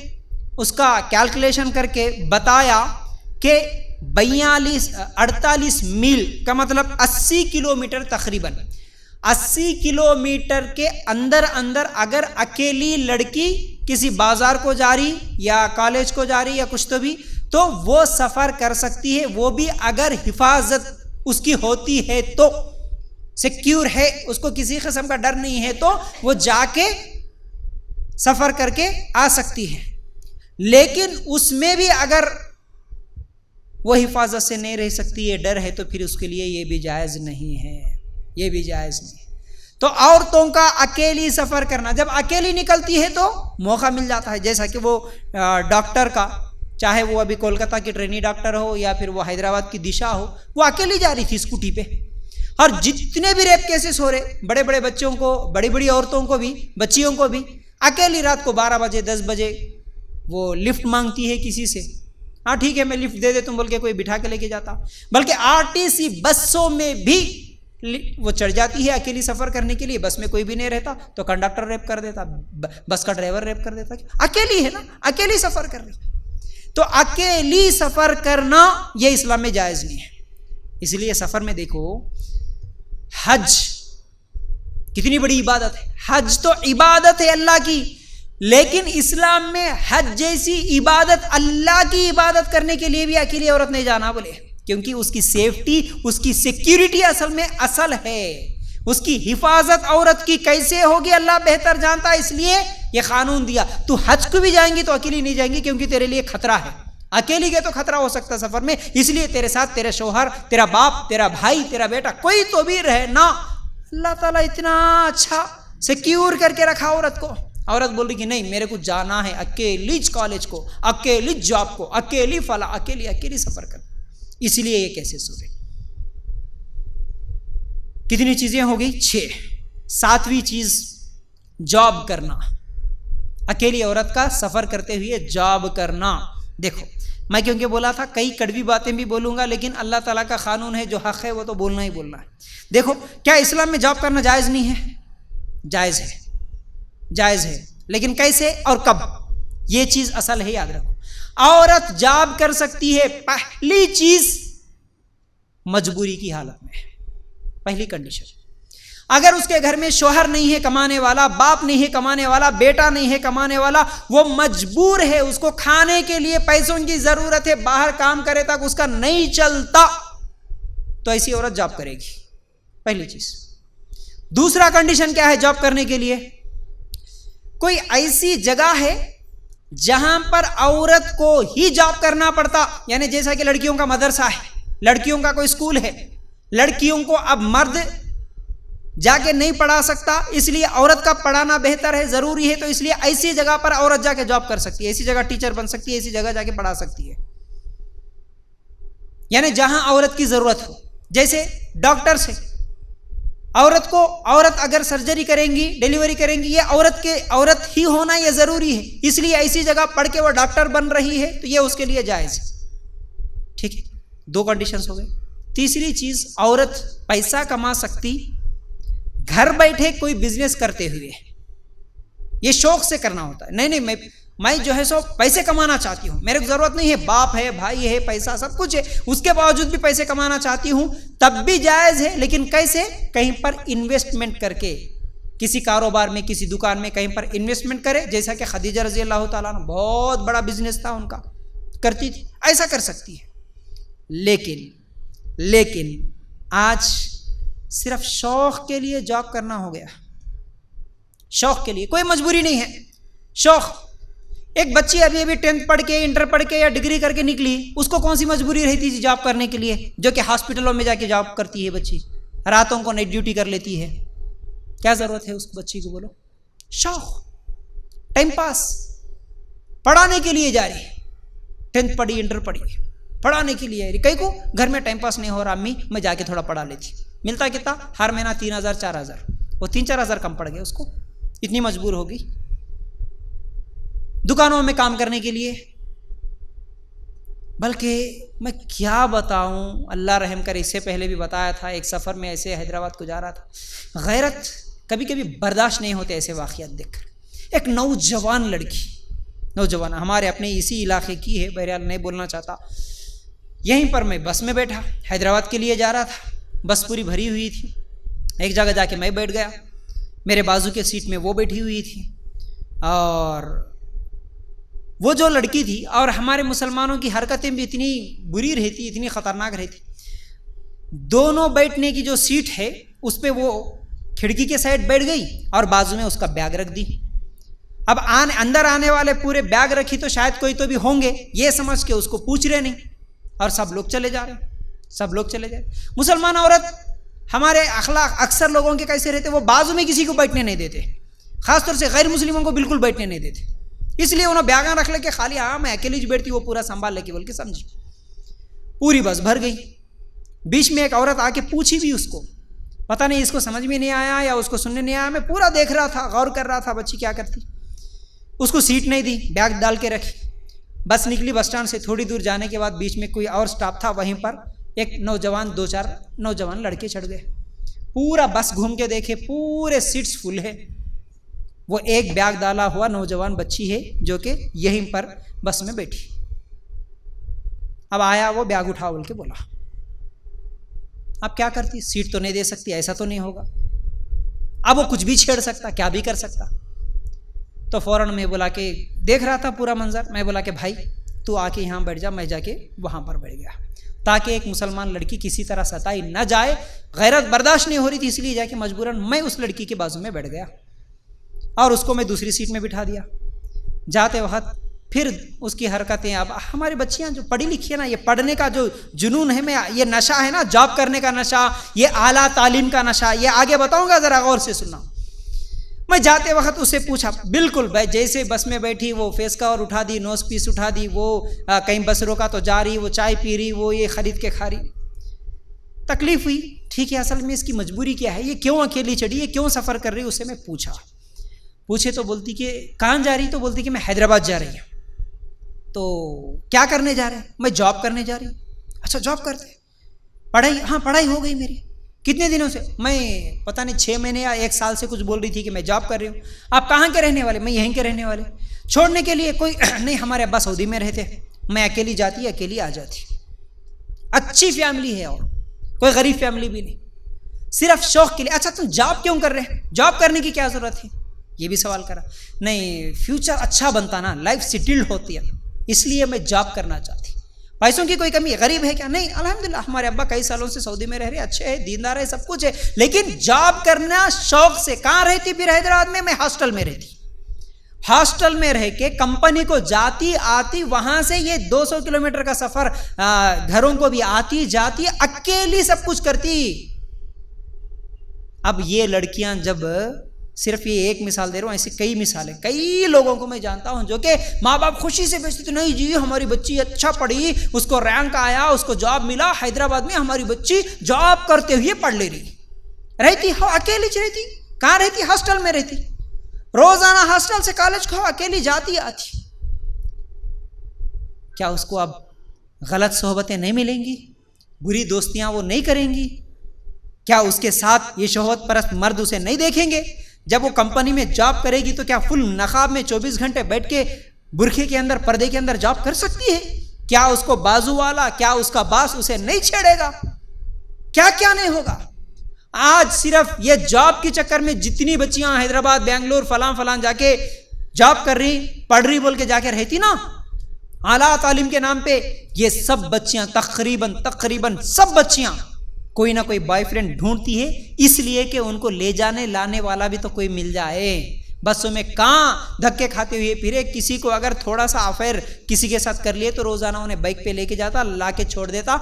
[SPEAKER 1] اس کا کیلکولیشن کر کے بتایا کہ 48 میل کا مطلب 80 کلومیٹر، تقریباً 80 کلومیٹر کے اندر اندر اگر اکیلی لڑکی کسی بازار کو جا رہی یا کالج کو جا رہی یا کچھ تو وہ سفر کر سکتی ہے، وہ بھی اگر حفاظت اس کی ہوتی ہے تو، سیکیور ہے، اس کو کسی قسم کا ڈر نہیں ہے تو وہ جا کے سفر کر کے آ سکتی ہے۔ لیکن اس میں بھی اگر وہ حفاظت سے نہیں رہ سکتی ہے، ڈر ہے، تو پھر اس کے لیے یہ بھی جائز نہیں ہے، یہ بھی جائز نہیں ہے۔ تو عورتوں کا اکیلی سفر کرنا، جب اکیلی نکلتی ہے تو موقع مل جاتا ہے، جیسا کہ وہ ڈاکٹر کا، چاہے وہ ابھی کولکتہ کی ٹرینی ڈاکٹر ہو یا پھر وہ حیدرآباد کی دشا ہو، وہ اکیلی جا رہی تھی اسکوٹی پہ، اور جتنے بھی ریپ کیسز ہو رہے، بڑے بڑے بچوں کو، بڑی بڑی عورتوں کو بھی، بچیوں کو بھی، اکیلی رات کو 12 بجے 10 بجے وہ لفٹ مانگتی ہے کسی سے، ہاں ٹھیک ہے میں لفٹ دے تم بول کے کوئی بٹھا کے لے کے جاتا، بلکہ RTC بسوں میں بھی وہ چڑھ جاتی ہے اکیلی سفر کرنے کے لیے، بس میں کوئی بھی نہیں رہتا تو کنڈکٹر ریپ کر دیتا، بس کا ڈرائیور ریپ کر دیتا، اکیلی ہے نا، اکیلی سفر کر رہی، تو اکیلی سفر کرنا یہ اسلام میں جائز نہیں ہے۔ اس لیے سفر میں دیکھو، حج کتنی بڑی عبادت ہے، حج تو عبادت ہے اللہ کی، لیکن اسلام میں حج جیسی عبادت، اللہ کی عبادت کرنے کے لیے بھی اکیلی عورت نہیں جانا بولے، کیونکہ اس کی سیفٹی، اس کی سیکیورٹی اصل میں اصل ہے، اس کی حفاظت عورت کی کیسے ہوگی اللہ بہتر جانتا ہے، اس لیے یہ قانون دیا۔ تو حج کو بھی جائیں گی تو اکیلی نہیں جائیں گی، کیونکہ تیرے لیے خطرہ ہے، اکیلی گئے تو خطرہ ہو سکتا ہے سفر میں، اس لیے تیرے ساتھ تیرے شوہر، تیرا باپ، تیرا بھائی، تیرا بیٹا، کوئی تو بھی رہنا۔ اللہ تعالیٰ اتنا اچھا سیکیور کر کے رکھا عورت کو، عورت بول رہی کہ نہیں میرے کو جانا ہے اکیلی کالج کو، اکیلی جاب کو، اکیلی فلاں، اکیلی سفر کر، اس لیے یہ کیسے سو رہے۔ کتنی چیزیں ہو گئی؟ 6۔ 7ویں چیز جاب کرنا، اکیلی عورت کا سفر کرتے ہوئے جاب کرنا۔ دیکھو میں کیونکہ بولا تھا کئی کڑوی باتیں بھی بولوں گا، لیکن اللہ تعالیٰ کا قانون ہے، جو حق ہے وہ تو بولنا ہی بولنا ہے۔ دیکھو کیا اسلام میں جاب کرنا جائز نہیں ہے؟ جائز ہے، جائز ہے، لیکن کیسے اور کب، یہ چیز اصل ہے، یاد رکھو۔ عورت جاب کر سکتی ہے پہلی چیز مجبوری کی حالت میں، پہلی کنڈیشن، اگر اس کے گھر میں شوہر نہیں ہے کمانے والا، باپ نہیں ہے کمانے والا، بیٹا نہیں ہے کمانے والا، وہ مجبور ہے، اس کو کھانے کے لیے پیسوں کی ضرورت ہے، باہر کام کرے تک اس کا نہیں چلتا، تو ایسی عورت جاب کرے گی، پہلی چیز۔ دوسرا کنڈیشن کیا ہے جاب کرنے کے لیے؟ کوئی ایسی جگہ ہے جہاں پر عورت کو ہی جاب کرنا پڑتا، یعنی جیسا کہ لڑکیوں کا مدرسہ ہے، لڑکیوں کا کوئی اسکول ہے، لڑکیوں کو اب مرد جا کے نہیں پڑھا سکتا، اس لیے عورت کا پڑھانا بہتر ہے، ضروری ہے، تو اس لیے ایسی جگہ پر عورت جا کے جاب کر سکتی ہے، ایسی جگہ ٹیچر بن سکتی ہے، ایسی جگہ جا کے پڑھا سکتی ہے، یعنی جہاں عورت کی ضرورت ہو، جیسے ڈاکٹر سے عورت کو، عورت اگر سرجری کریں گی، ڈیلیوری کریں گی، یہ عورت ہی ہونا یہ ضروری ہے، اس لیے ایسی جگہ پڑھ کے وہ ڈاکٹر بن رہی ہے، تو یہ اس کے لیے جائز ہے، ٹھیک ہے۔ 2 کنڈیشنز ہو گئے۔ تیسری چیز، عورت پیسہ کما سکتی گھر بیٹھے کوئی بزنس کرتے ہوئے، یہ شوق سے کرنا ہوتا ہے، نہیں میں جو ہے سو پیسے کمانا چاہتی ہوں، میرے کو ضرورت نہیں ہے، باپ ہے، بھائی ہے، پیسہ سب کچھ ہے، اس کے باوجود بھی پیسے کمانا چاہتی ہوں، تب بھی جائز ہے، لیکن کیسے؟ کہیں پر انویسٹمنٹ کر کے، کسی کاروبار میں، کسی دکان میں کہیں پر انویسٹمنٹ کرے، جیسا کہ خدیجہ رضی اللہ تعالیٰ عنہ، بہت بڑا بزنس تھا ان کا، کرتی تھی، ایسا کر سکتی ہے۔ لیکن آج صرف شوق کے لیے جاب کرنا ہو گیا، شوق کے لیے، کوئی مجبوری نہیں ہے، شوق۔ ایک بچی ابھی 10th پڑھ کے، انٹر پڑھ کے یا ڈگری کر کے نکلی، اس کو کون سی مجبوری رہتی تھی جاب کرنے کے لیے، جو کہ ہاسپٹلوں میں جا کے جاب کرتی ہے بچی، راتوں کو نائٹ ڈیوٹی کر لیتی ہے، کیا ضرورت ہے اس بچی کو؟ بولو، شوق، ٹائم پاس، پڑھانے کے لیے جا رہی ہے، 10th پڑھی، انٹر پڑھی، پڑھانے کے لیے کئی کو گھر میں ٹائم پاس نہیں ہو رہا، امی میں جا کے تھوڑا پڑھا لیتی، ملتا کتنا؟ ہر مہینہ 3000 4000، وہ 3-4 کم پڑ گئے اس کو، اتنی مجبور ہوگی۔ دکانوں میں کام کرنے کے لیے، بلکہ میں کیا بتاؤں، اللہ رحم کرے، اس سے پہلے بھی بتایا تھا، ایک سفر میں ایسے حیدرآباد کو جا رہا تھا، غیرت کبھی کبھی برداشت نہیں ہوتے ایسے واقعات دیکھ کر۔ ایک نوجوان لڑکی، نوجوان ہمارے اپنے اسی علاقے کی ہے، بہرحال نہیں بولنا چاہتا، یہیں پر میں بس میں بیٹھا، حیدرآباد کے لیے جا رہا تھا، بس پوری بھری ہوئی تھی، ایک جگہ جا کے میں بیٹھ گیا، میرے بازو کے سیٹ میں وہ بیٹھی ہوئی تھی، اور وہ جو لڑکی تھی، اور ہمارے مسلمانوں کی حرکتیں بھی اتنی بری رہتی، اتنی خطرناک رہتی، دونوں بیٹھنے کی جو سیٹ ہے اس پہ وہ کھڑکی کے سائڈ بیٹھ گئی اور بازو میں اس کا بیگ رکھ دی. اب اندر آنے والے پورے بیگ رکھی تو شاید کوئی تو بھی ہوں گے، یہ سمجھ کے اس کو پوچھ رہے نہیں، اور سب لوگ چلے جا رہے. مسلمان عورت، ہمارے اخلاق اکثر لوگوں کے کیسے رہتے، وہ بازو میں کسی کو بیٹھنے نہیں دیتے، خاص طور سے غیر مسلموں کو بالکل بیٹھنے نہیں دیتے. اس لیے انہوں بیگاں رکھ لے کے خالی میں اکیلی بیٹھتی، وہ پورا سنبھال لے کے بول کے سمجھی. پوری بس بھر گئی. بیچ میں ایک عورت آ کے پوچھی بھی اس کو، پتہ نہیں اس کو سمجھ میں نہیں آیا یا اس کو سننے نہیں آیا، میں پورا دیکھ رہا تھا، غور کر رہا تھا بچی کیا کرتی. اس کو سیٹ نہیں دی، بیگ ڈال کے رکھی. بس نکلی بس اسٹینڈ سے تھوڑی دور جانے کے بعد بیچ میں کوئی اور سٹاپ تھا، وہیں پر ایک نوجوان، 2-4 نوجوان لڑکے چڑھ گئے. پورا بس گھوم کے دیکھے، پورے سیٹس فل ہے. وہ ایک بیگ ڈالا ہوا نوجوان بچی ہے جو کہ یہیں پر بس میں بیٹھی. اب آیا وہ بیگ اٹھا بول کے بولا. اب کیا کرتی، سیٹ تو نہیں دے سکتی، ایسا تو نہیں ہوگا. اب وہ کچھ بھی چھیڑ سکتا، کیا بھی کر سکتا. تو فوراً میں بولا کہ دیکھ رہا تھا پورا منظر، میں بولا کہ بھائی تو آ کے یہاں بیٹھ جا. میں جا کے وہاں پر بیٹھ گیا تاکہ ایک مسلمان لڑکی کسی طرح ستائی نہ جائے. غیرت برداشت نہیں ہو رہی تھی، اس لیے جا کے مجبوراً میں اس لڑکی کے بازو میں بیٹھ گیا اور اس کو میں دوسری سیٹ میں بٹھا دیا. جاتے وقت پھر اس کی حرکتیں، اب ہماری بچیاں جو پڑھی لکھی ہے نا، یہ پڑھنے کا جو جنون ہے، میں یہ نشہ ہے نا، جاب کرنے کا نشہ، یہ اعلیٰ تعلیم کا نشہ، یہ آگے بتاؤں گا، ذرا غور سے سننا. میں جاتے وقت اسے پوچھا، بالکل بھائی جیسے بس میں بیٹھی وہ فیس کور اٹھا دی، نوز پیس اٹھا دی، وہ کہیں بس روکا تو جا رہی، وہ چائے پی رہی، وہ یہ خرید کے کھا رہی. تکلیف ہوئی، ٹھیک ہے، اصل میں اس کی مجبوری کیا ہے، یہ کیوں اکیلی چڑھی، یہ کیوں سفر کر رہی، اسے میں پوچھے تو بولتی کہ کہاں جا رہی، تو بولتی کہ میں حیدرآباد جا رہی ہوں. تو کیا کرنے جا رہے ہیں، میں جاب کرنے جا رہی ہوں. اچھا جاب کرتے، پڑھائی، ہاں پڑھائی ہو گئی میری. کتنے دنوں سے، میں پتہ نہیں 6 مہینے یا 1 سال سے کچھ بول رہی تھی کہ میں جاب کر رہی ہوں. آپ کہاں کے رہنے والے، میں یہیں کے رہنے والے. چھوڑنے کے لیے کوئی نہیں، ہمارے ابا سعودی میں رہتے، میں اکیلی جاتی اکیلی آ جاتی. اچھی فیملی ہے اور کوئی غریب فیملی بھی نہیں، صرف شوق کے لیے. اچھا تم جاب کیوں کر رہے ہیں، جاب کرنے کی کیا ضرورت ہے، یہ بھی سوال کرا. نہیں، فیوچر اچھا بنتا نا، لائف سیٹلڈ ہوتی ہے، اس لیے میں جاب کرنا چاہتی. پیسوں کی کوئی کمی، غریب ہے کیا، نہیں الحمدللہ ہمارے ابا کئی سالوں سے سعودی میں رہ رہے، اچھے ہیں، دیندار ہے، سب کچھ ہے، لیکن جاب کرنا شوق سے. کہاں رہتی پھر حیدرآباد میں ہاسٹل میں رہتی. ہاسٹل میں رہ کے کمپنی کو جاتی آتی، وہاں سے یہ 200 کلومیٹر کا سفر، گھروں کو بھی آتی جاتی، اکیلی سب کچھ کرتی. اب یہ لڑکیاں جب، صرف یہ ایک مثال دے رہا ہوں، ایسی کئی مثالیں، کئی لوگوں کو میں جانتا ہوں جو کہ ماں باپ خوشی سے بھیجتے تھے، نہیں جی ہماری بچی اچھا پڑھی، اس کو رینک آیا، اس کو جاب ملا حیدرآباد میں، ہماری بچی جاب کرتے ہوئے پڑھ لے رہتی. اکیلی رہتی. کہاں رہتی، ہاسٹل میں رہتی. روزانہ ہاسٹل سے کالج کو اکیلی جاتی آتی. کیا اس کو اب غلط صحبتیں نہیں ملیں گی، بری دوستیاں وہ نہیں کریں گی؟ کیا اس کے ساتھ یہ شہوت پرست مرد اسے نہیں دیکھیں گے؟ جب وہ کمپنی میں جاب کرے گی تو کیا فل نقاب میں 24 گھنٹے بیٹھ کے برقعے کے اندر، پردے کے اندر جاب کر سکتی ہے؟ کیا اس کو بازو والا، کیا اس کا باس اسے نہیں چھیڑے گا؟ کیا کیا نہیں ہوگا؟ آج صرف یہ جاب کے چکر میں جتنی بچیاں حیدرآباد، بنگلور، فلاں جا کے جاب کر رہی، پڑھ رہی بول کے جا کے رہتی نا اعلیٰ تعلیم کے نام پہ، یہ سب بچیاں تقریباً سب بچیاں کوئی نہ کوئی بوائے فرینڈ ڈھونڈتی ہے، اس لیے کہ ان کو لے جانے لانے والا بھی تو کوئی مل جائے. بسوں میں کہاں دھکے کھاتے ہوئے پھرے. کسی کو اگر تھوڑا سا افیئر کسی کے ساتھ کر لیے تو روزانہ انہیں بائک پہ لے کے جاتا، لا کے چھوڑ دیتا.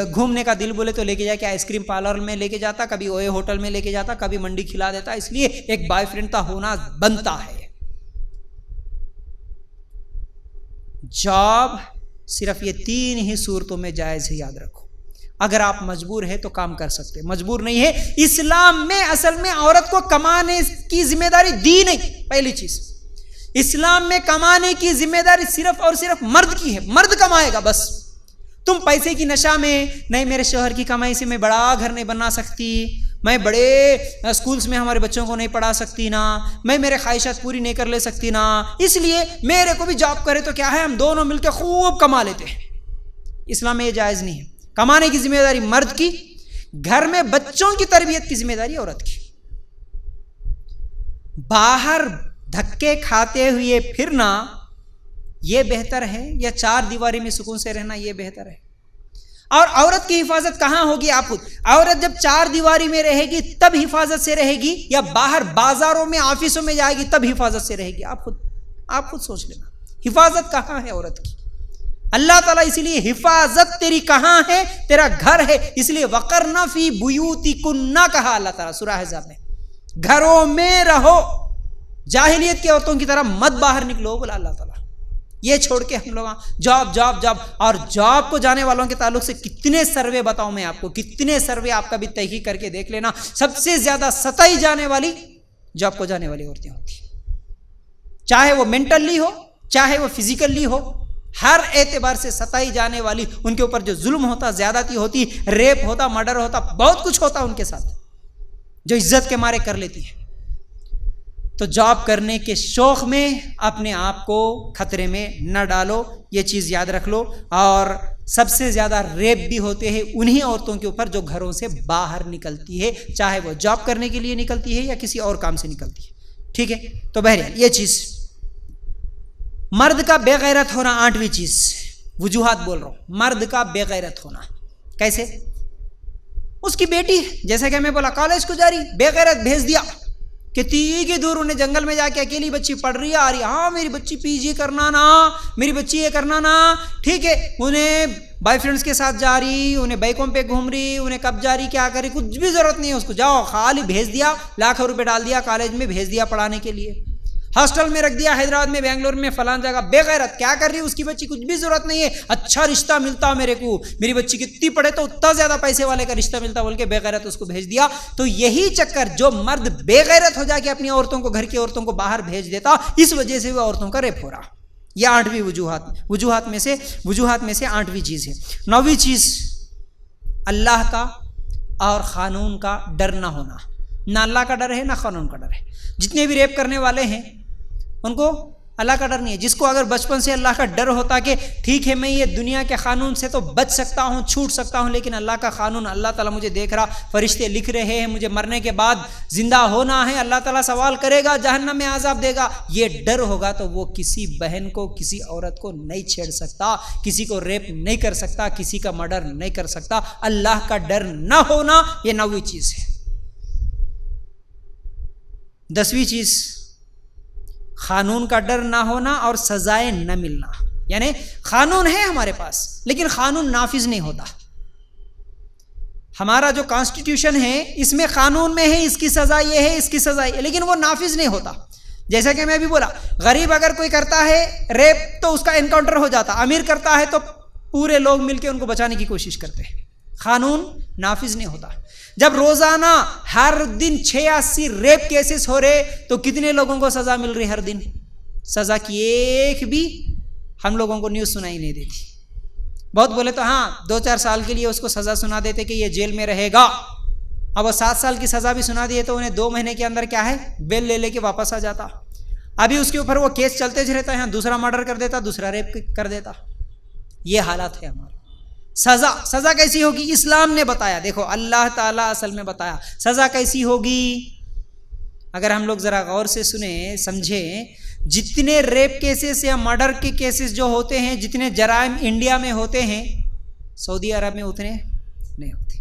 [SPEAKER 1] گھومنے کا دل بولے تو لے کے جا کے آئس کریم پارلر میں لے کے جاتا، کبھی اوئے ہوٹل میں لے کے جاتا، کبھی منڈی کھلا دیتا. اس لیے ایک بوائے فرینڈ کا ہونا بنتا ہے. جاب صرف یہ 3 ہی صورتوں میں جائز ہے، یاد رکھو. اگر آپ مجبور ہے تو کام کر سکتے، مجبور نہیں ہے. اسلام میں اصل میں عورت کو کمانے کی ذمہ داری دی نہیں. پہلی چیز، اسلام میں کمانے کی ذمہ داری صرف اور صرف مرد کی ہے. مرد کمائے گا بس. تم پیسے کی نشہ میں، نہیں میرے شوہر کی کمائی سے میں بڑا گھر نہیں بنا سکتی، میں بڑے اسکولز میں ہمارے بچوں کو نہیں پڑھا سکتی نا، میں میرے خواہشات پوری نہیں کر لے سکتی نا، اس لیے میرے کو بھی جاب کرے تو کیا ہے، ہم دونوں مل کے خوب کما لیتے ہیں. اسلام میں یہ جائز نہیں ہے. کمانے کی ذمہ داری مرد کی، گھر میں بچوں کی تربیت کی ذمہ داری عورت کی. باہر دھکے کھاتے ہوئے پھرنا یہ بہتر ہے یا 4 دیواری میں سکون سے رہنا یہ بہتر ہے؟ اور عورت کی حفاظت کہاں ہوگی؟ آپ خود، عورت جب 4 دیواری میں رہے گی تب حفاظت سے رہے گی یا باہر بازاروں میں آفسوں میں جائے گی تب حفاظت سے رہے گی؟ آپ خود سوچ لینا، حفاظت کہاں ہے عورت کی؟ اللہ تعالیٰ اسی لیے حفاظت تیری کہاں ہے؟ تیرا گھر ہے، اس لیے وقرن فی بیوتکن کہا اللہ تعالیٰ سورہ احزاب میں، گھروں میں رہو، جاہلیت کی عورتوں کی طرح مت باہر نکلو بولا اللہ تعالیٰ۔ یہ چھوڑ کے ہم لوگ جاب اور جاب کو جانے والوں کے تعلق سے کتنے سروے بتاؤں میں آپ کو، کتنے سروے آپ کا بھی تحقیق کر کے دیکھ لینا، سب سے زیادہ ستائی جانے والی جاب کو جانے والی عورتیں ہوتی ہیں، چاہے وہ مینٹلی ہو چاہے وہ فزیکلی ہو، ہر اعتبار سے ستائی جانے والی، ان کے اوپر جو ظلم ہوتا، زیادتی ہوتی، ریپ ہوتا، مرڈر ہوتا، بہت کچھ ہوتا ان کے ساتھ، جو عزت کے مارے کر لیتی ہے۔ تو جاب کرنے کے شوق میں اپنے آپ کو خطرے میں نہ ڈالو، یہ چیز یاد رکھ لو۔ اور سب سے زیادہ ریپ بھی ہوتے ہیں انہی عورتوں کے اوپر جو گھروں سے باہر نکلتی ہے، چاہے وہ جاب کرنے کے لیے نکلتی ہے یا کسی اور کام سے نکلتی ہے، ٹھیک ہے؟ تو بہرحال یہ چیز، مرد کا بے غیرت ہونا، 8ویں چیز، وجوہات بول رہا ہوں، مرد کا بے غیرت ہونا کیسے؟ اس کی بیٹی جیسا کہ میں بولا کالج کو جا رہی، بے غیرت بھیج دیا کہ دور انہیں جنگل میں جا کے اکیلی بچی پڑھ رہی ہے، آ رہی، ہاں میری بچی پی جی کرنا نا، میری بچی یہ کرنا نا، ٹھیک ہے؟ انہیں بھائی فرینڈس کے ساتھ جا رہی، انہیں بائکوں پہ گھوم رہی، انہیں کب جا رہی کیا کری، کچھ بھی ضرورت نہیں ہے اس کو، جاؤ خالی بھیج دیا، لاکھوں روپے ڈال دیا، کالج میں بھیج دیا پڑھانے کے لیے، ہاسٹل میں رکھ دیا، حیدرآباد میں، بنگلور میں، فلان جگہ، بے غیرت کیا کر رہی ہے اس کی بچی، کچھ بھی ضرورت نہیں ہے، اچھا رشتہ ملتا میرے کو، میری بچی کتنی پڑھے تو اتنا زیادہ پیسے والے کا رشتہ ملتا بول کے بے غیرت اس کو بھیج دیا۔ تو یہی چکر، جو مرد بے غیرت ہو جا کے اپنی عورتوں کو، گھر کی عورتوں کو باہر بھیج دیتا، اس وجہ سے وہ عورتوں کا ریپ ہو رہا۔ یہ 8ویں وجوہات میں سے 8ویں چیز ہے۔ 9ویں چیز، اللہ کا اور قانون کا ڈر نہ ہونا، نہ اللہ کا ڈر ہے نہ قانون کا ڈر ہے۔ جتنے بھی ریپ کرنے والے ہیں ان کو اللہ کا ڈر نہیں ہے۔ جس کو اگر بچپن سے اللہ کا ڈر ہوتا کہ ٹھیک ہے میں یہ دنیا کے قانون سے تو بچ سکتا ہوں، چھوٹ سکتا ہوں، لیکن اللہ کا قانون، اللہ تعالیٰ مجھے دیکھ رہا، فرشتے لکھ رہے ہیں، مجھے مرنے کے بعد زندہ ہونا ہے، اللہ تعالیٰ سوال کرے گا، جہنم میں عذاب دے گا، یہ ڈر ہوگا تو وہ کسی بہن کو، کسی عورت کو نہیں چھیڑ سکتا، کسی کو ریپ نہیں کر سکتا، کسی کا مرڈر نہیں کر سکتا۔ اللہ کا ڈر نہ ہونا، یہ 9ویں چیز ہے۔ 10ویں چیز، قانون کا ڈر نہ ہونا اور سزائیں نہ ملنا، یعنی قانون ہے ہمارے پاس لیکن قانون نافذ نہیں ہوتا۔ ہمارا جو کانسٹیٹیوشن ہے اس میں قانون میں ہے اس کی سزا یہ ہے، اس کی سزا یہ، لیکن وہ نافذ نہیں ہوتا۔ جیسا کہ میں بھی بولا، غریب اگر کوئی کرتا ہے ریپ تو اس کا انکاؤنٹر ہو جاتا، امیر کرتا ہے تو پورے لوگ مل کے ان کو بچانے کی کوشش کرتے ہیں، قانون نافذ نہیں ہوتا۔ جب روزانہ ہر دن 86 ریپ کیسز ہو رہے تو کتنے لوگوں کو سزا مل رہی ہر دن؟ سزا کی ایک بھی ہم لوگوں کو نیوز سنائی نہیں دیتی۔ بہت بولے تو ہاں 2-4 سال کے لیے اس کو سزا سنا دیتے کہ یہ جیل میں رہے گا، اب وہ 7 سال کی سزا بھی سنا دیے تو انہیں 2 مہینے کے اندر کیا ہے، بیل لے کے واپس آ جاتا۔ ابھی اس کے اوپر وہ کیس چلتے رہتا ہے، دوسرا مرڈر کر دیتا، دوسرا ریپ کر دیتا۔ یہ حالات ہے ہمارے۔ سزا کیسی ہوگی؟ اسلام نے بتایا، دیکھو اللہ تعالیٰ اصل میں بتایا سزا کیسی ہوگی۔ اگر ہم لوگ ذرا غور سے سنیں سمجھیں، جتنے ریپ کیسز یا مرڈر کے کیسز جو ہوتے ہیں، جتنے جرائم انڈیا میں ہوتے ہیں، سعودی عرب میں اتنے نہیں ہوتے۔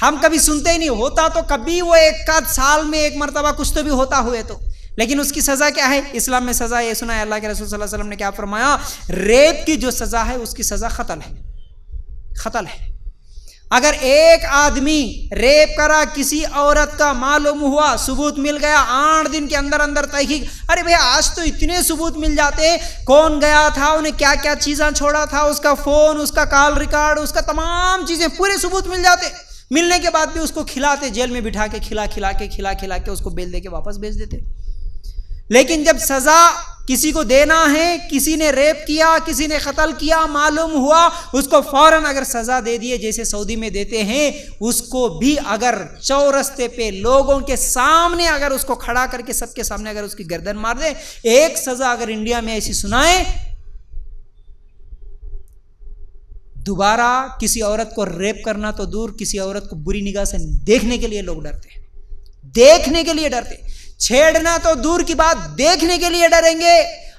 [SPEAKER 1] ہم کبھی سنتے ہی نہیں، ہوتا تو کبھی وہ 1 سال میں 1 مرتبہ کچھ تو بھی ہوتا ہوئے تو، لیکن اس کی سزا کیا ہے؟ اسلام میں سزا یہ سنا ہے، اللہ کے رسول صلی اللہ علیہ وسلم نے کیا فرمایا؟ ریپ کی جو سزا ہے اس کی سزا قتل ہے، قتل ہے۔ اگر ایک آدمی ریپ کرا، کسی عورت کا معلوم ہوا، ثبوت مل گیا، 8 دن کے اندر تحقیق، ارے بھئی آج تو اتنے ثبوت مل جاتے، کون گیا تھا، انہیں کیا کیا چیزاں چھوڑا تھا، اس کا فون، اس کا کال ریکارڈ، اس کا تمام چیزیں، پورے ثبوت مل جاتے۔ ملنے کے بعد بھی اس کو کھلاتے، جیل میں بٹھا کے کھلا کے اس کو بیل دے کے واپس بھیج دیتے۔ لیکن جب سزا کسی کو دینا ہے، کسی نے ریپ کیا، کسی نے قتل کیا، معلوم ہوا، اس کو فوراً اگر سزا دے دیے، جیسے سعودی میں دیتے ہیں، اس کو بھی اگر چورستے پہ لوگوں کے سامنے اگر اس کو کھڑا کر کے سب کے سامنے اگر اس کی گردن مار دے، ایک سزا اگر انڈیا میں ایسی سنائے، دوبارہ کسی عورت کو ریپ کرنا تو دور، کسی عورت کو بری نگاہ سے دیکھنے کے لیے لوگ ڈرتے ہیں، دیکھنے کے لیے ڈرتے، چھیڑنا تو دور کی بات، دیکھنے کے لیے ڈریں گے۔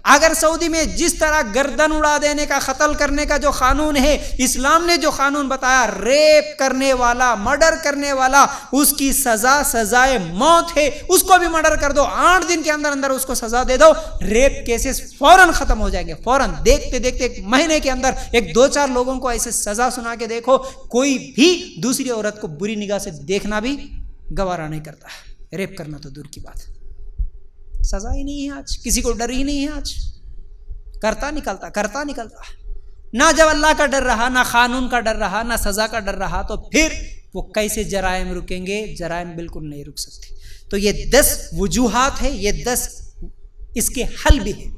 [SPEAKER 1] اگر سعودی میں جس طرح گردن اڑا دینے کا، قتل کرنے کا جو قانون ہے، اسلام نے جو قانون بتایا، ریپ کرنے والا، مرڈر کرنے والا، اس کی سزا سزائے موت ہے، اس کو بھی مرڈر کر دو، 8 دن کے اندر اندر اس کو سزا دے دو، ریپ کیسز فوراً ختم ہو جائیں گے، فوراً، دیکھتے دیکھتے 1 مہینے کے اندر 2-4 لوگوں کو ایسے سزا سنا کے دیکھو، کوئی بھی دوسری عورت کو بری نگاہ سے دیکھنا بھی گوارا نہیں کرتا، ریپ کرنا تو دور کی بات ہے۔ سزا ہی نہیں ہے آج، کسی کو ڈر ہی نہیں ہے آج، کرتا نکلتا۔ نہ جب اللہ کا ڈر رہا، نہ قانون کا ڈر رہا، نہ سزا کا ڈر رہا، تو پھر وہ کیسے جرائم رکیں گے؟ جرائم بالکل نہیں رک سکتے۔ تو یہ 10 وجوہات ہیں، یہ 10 اس کے حل بھی ہیں۔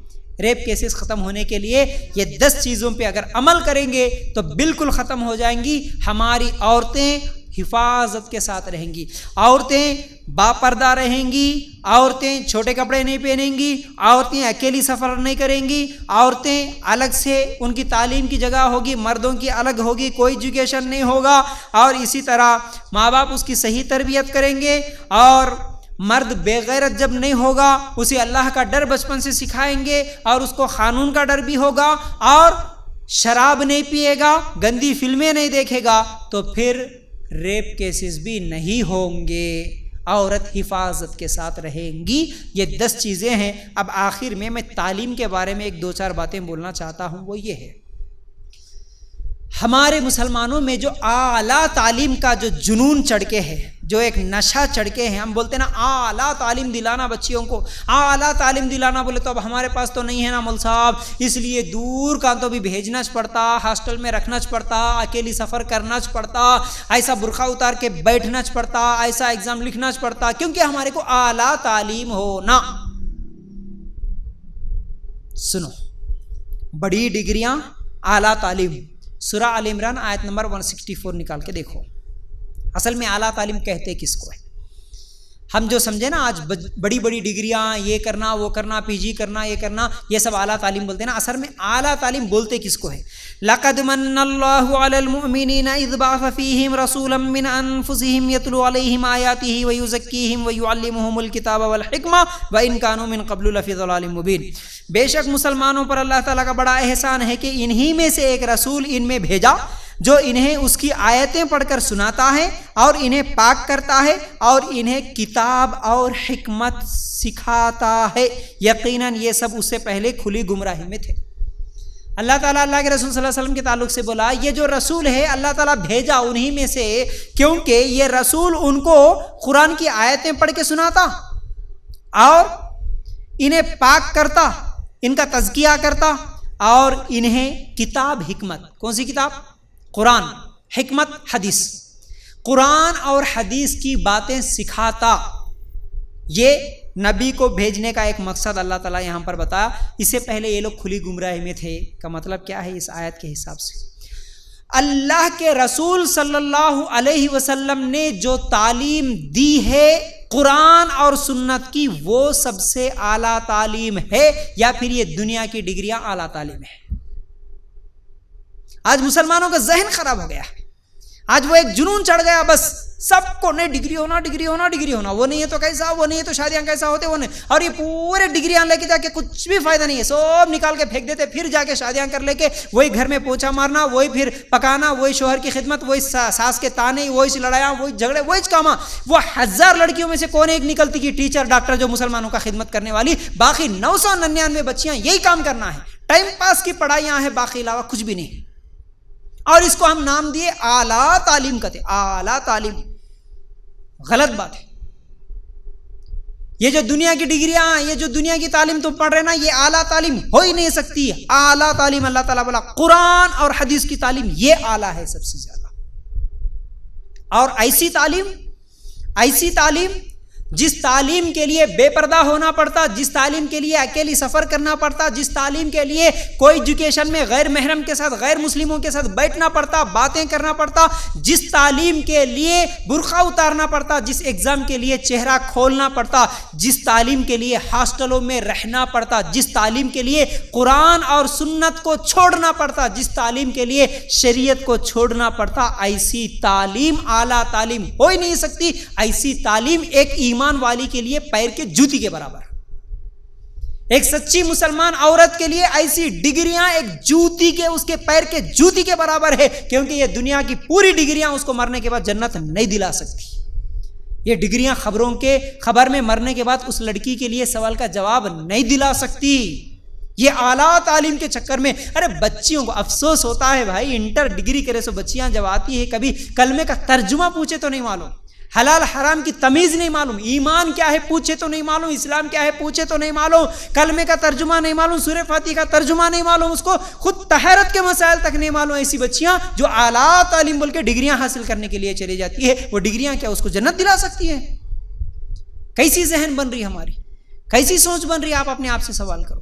[SPEAKER 1] ریپ کیسز ختم ہونے کے لیے یہ 10 چیزوں پہ اگر عمل کریں گے تو بالکل ختم ہو جائیں گی۔ ہماری عورتیں حفاظت کے ساتھ رہیں گی، عورتیں باپردہ رہیں گی، عورتیں چھوٹے کپڑے نہیں پہنیں گی، عورتیں اکیلی سفر نہیں کریں گی، عورتیں الگ سے ان کی تعلیم کی جگہ ہوگی، مردوں کی الگ ہوگی، کوئی ایجوکیشن نہیں ہوگا، اور اسی طرح ماں باپ اس کی صحیح تربیت کریں گے، اور مرد بے غیرت جب نہیں ہوگا، اسے اللہ کا ڈر بچپن سے سکھائیں گے، اور اس کو قانون کا ڈر بھی ہوگا، اور شراب نہیں پیے گا، گندی فلمیں نہیں دیکھے گا، تو پھر ریپ کیسز بھی نہیں ہوں گے، عورت حفاظت کے ساتھ رہیں گی۔ یہ 10 چیزیں ہیں۔ اب آخر میں تعلیم کے بارے میں 1-2-4 باتیں بولنا چاہتا ہوں، وہ یہ ہے، ہمارے مسلمانوں میں جو اعلیٰ تعلیم کا جو جنون چڑھ کے ہے، جو ایک نشہ چڑھ کے ہے، ہم بولتے ہیں نا اعلیٰ تعلیم دلانا بچیوں کو، اعلیٰ تعلیم دلانا، بولے تو اب ہمارے پاس تو نہیں ہے نا مول صاحب، اس لیے دور کا تو بھی بھیجنا پڑتا، ہاسٹل میں رکھنا پڑتا، اکیلی سفر کرنا پڑتا، ایسا برقع اتار کے بیٹھنا پڑتا، ایسا ایگزام لکھنا پڑتا، کیونکہ ہمارے کو اعلیٰ تعلیم ہونا۔ سنو، بڑی ڈگریاں، اعلیٰ تعلیم، سورہ آل عمران آیت نمبر 164 نکال کے دیکھو، اصل میں اعلیٰ تعلیم کہتے کس کو ہے؟ ہم جو سمجھے نا آج بڑی بڑی ڈگریاں، یہ کرنا وہ کرنا، پی جی کرنا یہ کرنا، یہ سب اعلیٰ تعلیم بولتے ہیں نا، اصل میں اعلیٰ تعلیم بولتے کس کو ہے؟ لَقَدْ مَنَّ اللَّهُ عَلَى الْمُؤْمِنِينَ إِذْ بَعَثَ فِيهِمْ رَسُولًا مِّنْ أَنفُسِهِمْ يَتْلُو عَلَيْهِمْ آيَاتِهِ وَيُزَكِّيهِمْ وَيُعَلِّمُهُمُ الْكِتَابَ وَالْحِكْمَةَ وَإِنْ كَانُوا مِنْ قَبْلُ لَفِي ضَلَالٍ مُّبِينٍ۔ بے شک مسلمانوں پر اللہ تعالیٰ کا بڑا احسان ہے کہ انہی میں سے ایک رسول ان میں بھیجا جو انہیں اس کی آیتیں پڑھ کر سناتا ہے اور انہیں پاک کرتا ہے اور انہیں کتاب اور حکمت سکھاتا ہے۔ یقیناً یہ سب اس سے پہلے کھلی گمراہی میں تھے۔ اللہ تعالیٰ اللہ کے رسول صلی اللہ علیہ وسلم کے تعلق سے بولا، یہ جو رسول ہے اللہ تعالیٰ بھیجا انہی میں سے، کیونکہ یہ رسول ان کو قرآن کی آیتیں پڑھ کے سناتا اور انہیں پاک کرتا، ان کا تزکیہ کرتا، اور انہیں کتاب حکمت، کون سی کتاب؟ قرآن، حکمت حدیث، قرآن اور حدیث کی باتیں سکھاتا۔ یہ نبی کو بھیجنے کا ایک مقصد اللہ تعالیٰ یہاں پر بتایا۔ اس سے پہلے یہ لوگ کھلی گمراہی میں تھے، کا مطلب کیا ہے اس آیت کے حساب سے؟ اللہ کے رسول صلی اللہ علیہ وسلم نے جو تعلیم دی ہے قرآن اور سنت کی، وہ سب سے اعلیٰ تعلیم ہے، یا پھر یہ دنیا کی ڈگریاں اعلیٰ تعلیم ہے؟ آج مسلمانوں کا ذہن خراب ہو گیا، آج وہ ایک جنون چڑھ گیا، بس سب کو نہیں ڈگری ہونا، ڈگری ہونا، ڈگری ہونا، وہ نہیں ہے تو کیسا، وہ نہیں ہے تو شادیاں کیسا ہوتے، وہ نہیں، اور یہ پورے ڈگریاں لے کے جا کے کچھ بھی فائدہ نہیں ہے، سب نکال کے پھینک دیتے، پھر جا کے شادیاں کر لے کے وہی گھر میں پوچھا مارنا، وہی پھر پکانا، وہی شوہر کی خدمت، وہی ساس کے تانے، وہی لڑائیاں، وہی جھگڑے، وہی کاما۔ وہ 1000 لڑکیوں میں سے کون ایک نکلتی کی ٹیچر ڈاکٹر جو مسلمانوں کا خدمت کرنے والی، باقی 999 بچیاں یہی کام کرنا ہے، ٹائم پاس کی پڑھائیاں ہیں، باقی علاوہ کچھ بھی نہیں۔ اور اس کو ہم نام دیے اعلیٰ تعلیم کہتے، اعلیٰ تعلیم، غلط بات ہے۔ یہ جو دنیا کی ڈگریاں، یہ جو دنیا کی تعلیم تم پڑھ رہے نا، یہ اعلیٰ تعلیم ہو ہی نہیں سکتی۔ اعلیٰ تعلیم اللہ تعالیٰ بولا قرآن اور حدیث کی تعلیم، یہ اعلیٰ ہے سب سے زیادہ۔ اور ایسی تعلیم جس تعلیم کے لیے بے پردہ ہونا پڑتا، جس تعلیم کے لیے اکیلی سفر کرنا پڑتا، جس تعلیم کے لیے کوئی ایجوکیشن میں غیر محرم کے ساتھ، غیر مسلموں کے ساتھ بیٹھنا پڑتا، باتیں کرنا پڑتا، جس تعلیم کے لیے برقع اتارنا پڑتا، جس ایگزام کے لیے چہرہ کھولنا پڑتا، جس تعلیم کے لیے ہاسٹلوں میں رہنا پڑتا، جس تعلیم کے لیے قرآن اور سنت کو چھوڑنا پڑتا، جس تعلیم کے لیے شریعت کو چھوڑنا پڑتا، ایسی تعلیم اعلیٰ تعلیم ہو ہی نہیں سکتی۔ ایسی تعلیم ایک ایمان والی کے لیے پیر کے جوتی کے برابر، ایک سچی مسلمان عورت کے لیے ایسی ڈگریاں ایک جوتی کے اس کے پیر کے جوتی کے برابر ہے، کیونکہ یہ دنیا کی پوری ڈگریاں اس کو مرنے کے بعد جنت نہیں دلا سکتی۔ یہ ڈگریاں خبر میں مرنے کے بعد اس لڑکی کے لیے سوال کا جواب نہیں دلا سکتی۔ یہ اعلیٰ تعلیم کے چکر میں، ارے بچیوں کو افسوس ہوتا ہے بھائی، انٹر ڈگری کرے سو بچیاں جب آتی ہے کبھی کلمے کا ترجمہ پوچھے تو نہیں معلوم، حلال حرام کی تمیز نہیں معلوم، ایمان کیا ہے پوچھے تو نہیں معلوم، اسلام کیا ہے پوچھے تو نہیں معلوم، کلمے کا ترجمہ نہیں معلوم، سورہ فاتحہ کا ترجمہ نہیں معلوم، اس کو خود طہارت کے مسائل تک نہیں معلوم۔ ایسی بچیاں جو اعلیٰ تعلیم بول کے ڈگریاں حاصل کرنے کے لیے چلی جاتی ہے، وہ ڈگریاں کیا اس کو جنت دلا سکتی ہیں؟ کیسی ذہن بن رہی ہماری، کیسی سوچ بن رہی؟ آپ اپنے آپ سے سوال کرو۔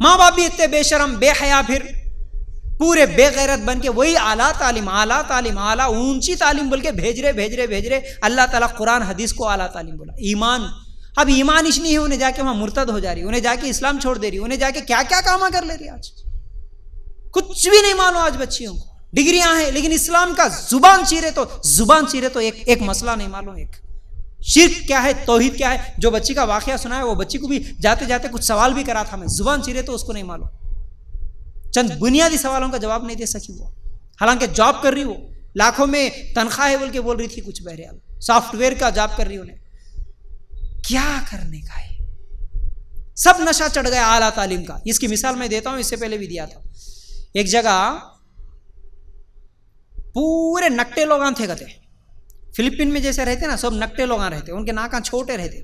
[SPEAKER 1] ماں باپ بھی اتنے بے شرم بے حیا، پھر پورے بے غیرت بن کے وہی اعلیٰ تعلیم اعلیٰ اونچی تعلیم بول کے بھیج رہے۔ اللہ تعالیٰ قرآن حدیث کو اعلیٰ تعلیم بولا، ایمان اب ایمان ہی نہیں ہے، انہیں جا کے وہاں مرتد ہو جا رہی، انہیں جا کے اسلام چھوڑ دے رہی، انہیں جا کے کیا کیا کام کر لے رہی۔ آج کچھ بھی نہیں معلوم، آج بچیوں کو ڈگریاں ہیں لیکن اسلام کا زبان چیرے تو ایک مسئلہ نہیں معلوم، ایک شرک کیا ہے، توحید کیا ہے۔ جو بچی کا واقعہ سنا ہے وہ بچی کو بھی جاتے جاتے کچھ سوال بھی کرا تھا میں، زبان چیرے تو اس کو نہیں معلوم، چند بنیادی سوالوں کا جواب نہیں دے سکی وہ، حالانکہ جاب کر رہی، وہ لاکھوں میں تنخواہ ہے بول رہی تھی، کچھ بہرحال سافٹ ویئر کا جاب کر رہی، انہیں کیا کرنے کا ہے؟ سب نشہ چڑھ گیا اعلیٰ تعلیم کا۔ اس کی مثال میں دیتا ہوں، اس سے پہلے بھی دیا تھا۔ ایک جگہ پورے نکٹے لوگ تھے کہتے، فلپین میں جیسے رہتے نا، سب نکٹے لوگ رہتے، ان کے ناکاں چھوٹے رہتے۔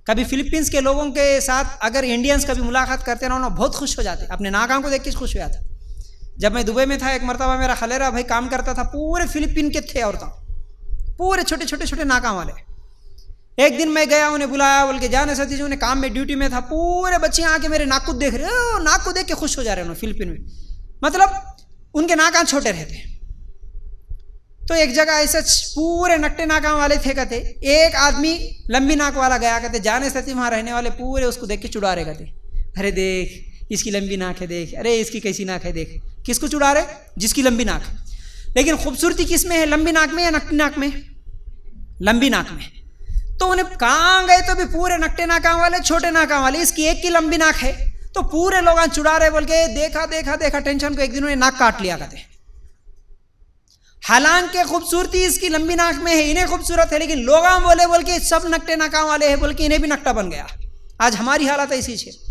[SPEAKER 1] کبھی فلپینس کے لوگوں کے ساتھ اگر انڈینس کبھی ملاقات کرتے نا، انہیں بہت خوش ہو جاتے، اپنے ناکاں کو دیکھ کے خوش ہو جاتا۔ جب میں دبئی میں تھا، ایک مرتبہ میرا خلیرہ بھائی کام کرتا تھا، پورے فلپین کے تھے عورتیں، پورے چھوٹے ناکاں والے۔ ایک دن میں گیا، انہیں بلایا، بول کے جانے ساتھی جو انہیں کام میں ڈیوٹی میں تھا، پورے بچے آ کے میرے ناک کو دیکھ رہے، ناک کو دیکھ کے خوش ہو جا رہے ہیں فلپین میں، مطلب ان کے ناکاں چھوٹے رہتے۔ تو ایک جگہ ایسا پورے نکٹے ناکاں والے تھے کہتے، ایک آدمی لمبی ناک والا گیا کہتے، جانے ساتھی وہاں رہنے والے پورے اس کو دیکھ کے چڑا رہے کہتے، ارے دیکھ اس کی لمبی ناک ہے، دیکھ ارے اس کی کیسی ناک ہے، دیکھ۔ کس کو چڑا رہے؟ جس کی لمبی ناک ہے۔ لیکن خوبصورتی کس میں ہے، لمبی ناک میں یا نکٹی ناک میں؟ لمبی ناک میں۔ تو انہیں کہاں گئے تو بھی پورے نکٹے ناکاں والے، چھوٹے ناکاں والے، اس کی ایک کی لمبی ناک ہے، تو پورے لوگ چڑا رہے بول کے دیکھا ٹینشن کو، ایک دن انہیں ناک کاٹ لیا کہتے۔ حالانکہ خوبصورتی اس کی لمبی ناک میں ہے، انہیں خوبصورت ہے، لیکن لوگاں بول کے سب نکٹے ناکاں والے ہیں بول کے انہیں بھی نکٹا بن گیا۔ آج ہماری حالت ایسی ہے۔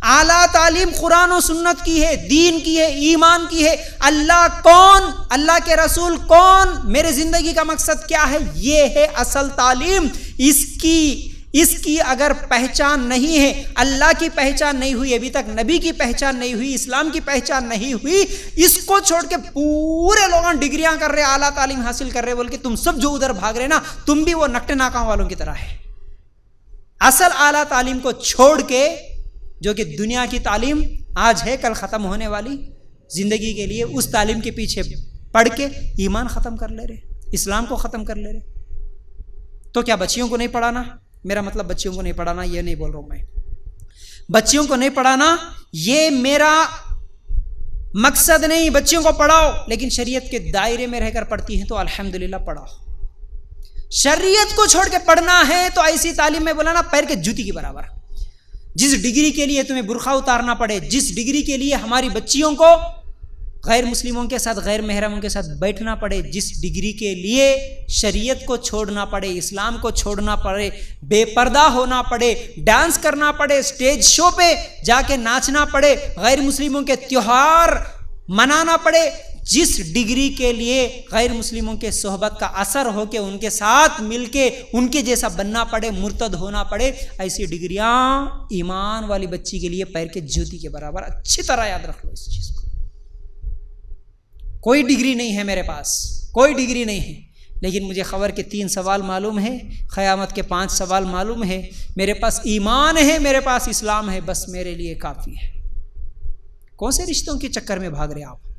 [SPEAKER 1] اعلیٰ تعلیم قرآن و سنت کی ہے، دین کی ہے، ایمان کی ہے، اللہ کون، اللہ کے رسول کون، میرے زندگی کا مقصد کیا ہے، یہ ہے اصل تعلیم۔ اس کی اگر پہچان نہیں ہے، اللہ کی پہچان نہیں ہوئی ابھی تک، نبی کی پہچان نہیں ہوئی، اسلام کی پہچان نہیں ہوئی، اس کو چھوڑ کے پورے لوگ ڈگریاں کر رہے، اعلیٰ تعلیم حاصل کر رہے بول کے تم سب جو ادھر بھاگ رہے نا، تم بھی وہ نکٹے ناکاں والوں کی طرح ہے۔ اصل اعلیٰ تعلیم کو چھوڑ کے، جو کہ دنیا کی تعلیم آج ہے کل ختم ہونے والی، زندگی کے لیے اس تعلیم کے پیچھے پڑھ کے ایمان ختم کر لے رہے، اسلام کو ختم کر لے رہے۔ تو کیا بچیوں کو نہیں پڑھانا؟ میرا مطلب بچیوں کو نہیں پڑھانا یہ نہیں بول رہا ہوں میں، بچیوں کو نہیں پڑھانا یہ میرا مقصد نہیں، بچیوں کو پڑھاؤ، لیکن شریعت کے دائرے میں رہ کر پڑھتی ہیں تو الحمدللہ پڑھاؤ۔ شریعت کو چھوڑ کے پڑھنا ہے تو ایسی تعلیم میں بولا نا پیر کے جوتی کے برابر۔ جس ڈگری کے لیے تمہیں برقع اتارنا پڑے، جس ڈگری کے لیے ہماری بچیوں کو غیر مسلموں کے ساتھ، غیر محرموں کے ساتھ بیٹھنا پڑے، جس ڈگری کے لیے شریعت کو چھوڑنا پڑے، اسلام کو چھوڑنا پڑے، بے پردہ ہونا پڑے، ڈانس کرنا پڑے، اسٹیج شو پہ جا کے ناچنا پڑے، غیر مسلموں کے تہوار منانا پڑے، جس ڈگری کے لیے غیر مسلموں کے صحبت کا اثر ہو کے ان کے ساتھ مل کے ان کے جیسا بننا پڑے، مرتد ہونا پڑے، ایسی ڈگریاں ایمان والی بچی کے لیے پیر کے جوتی کے برابر۔ اچھی طرح یاد رکھ لو اس چیز کو۔ کوئی ڈگری نہیں ہے میرے پاس، کوئی ڈگری نہیں ہے، لیکن مجھے خبر کے 3 سوال معلوم ہے، قیامت کے 5 سوال معلوم ہے، میرے پاس ایمان ہے، میرے پاس اسلام ہے، بس میرے لیے کافی ہے۔ کون سے رشتوں کے چکر میں بھاگ رہے آپ؟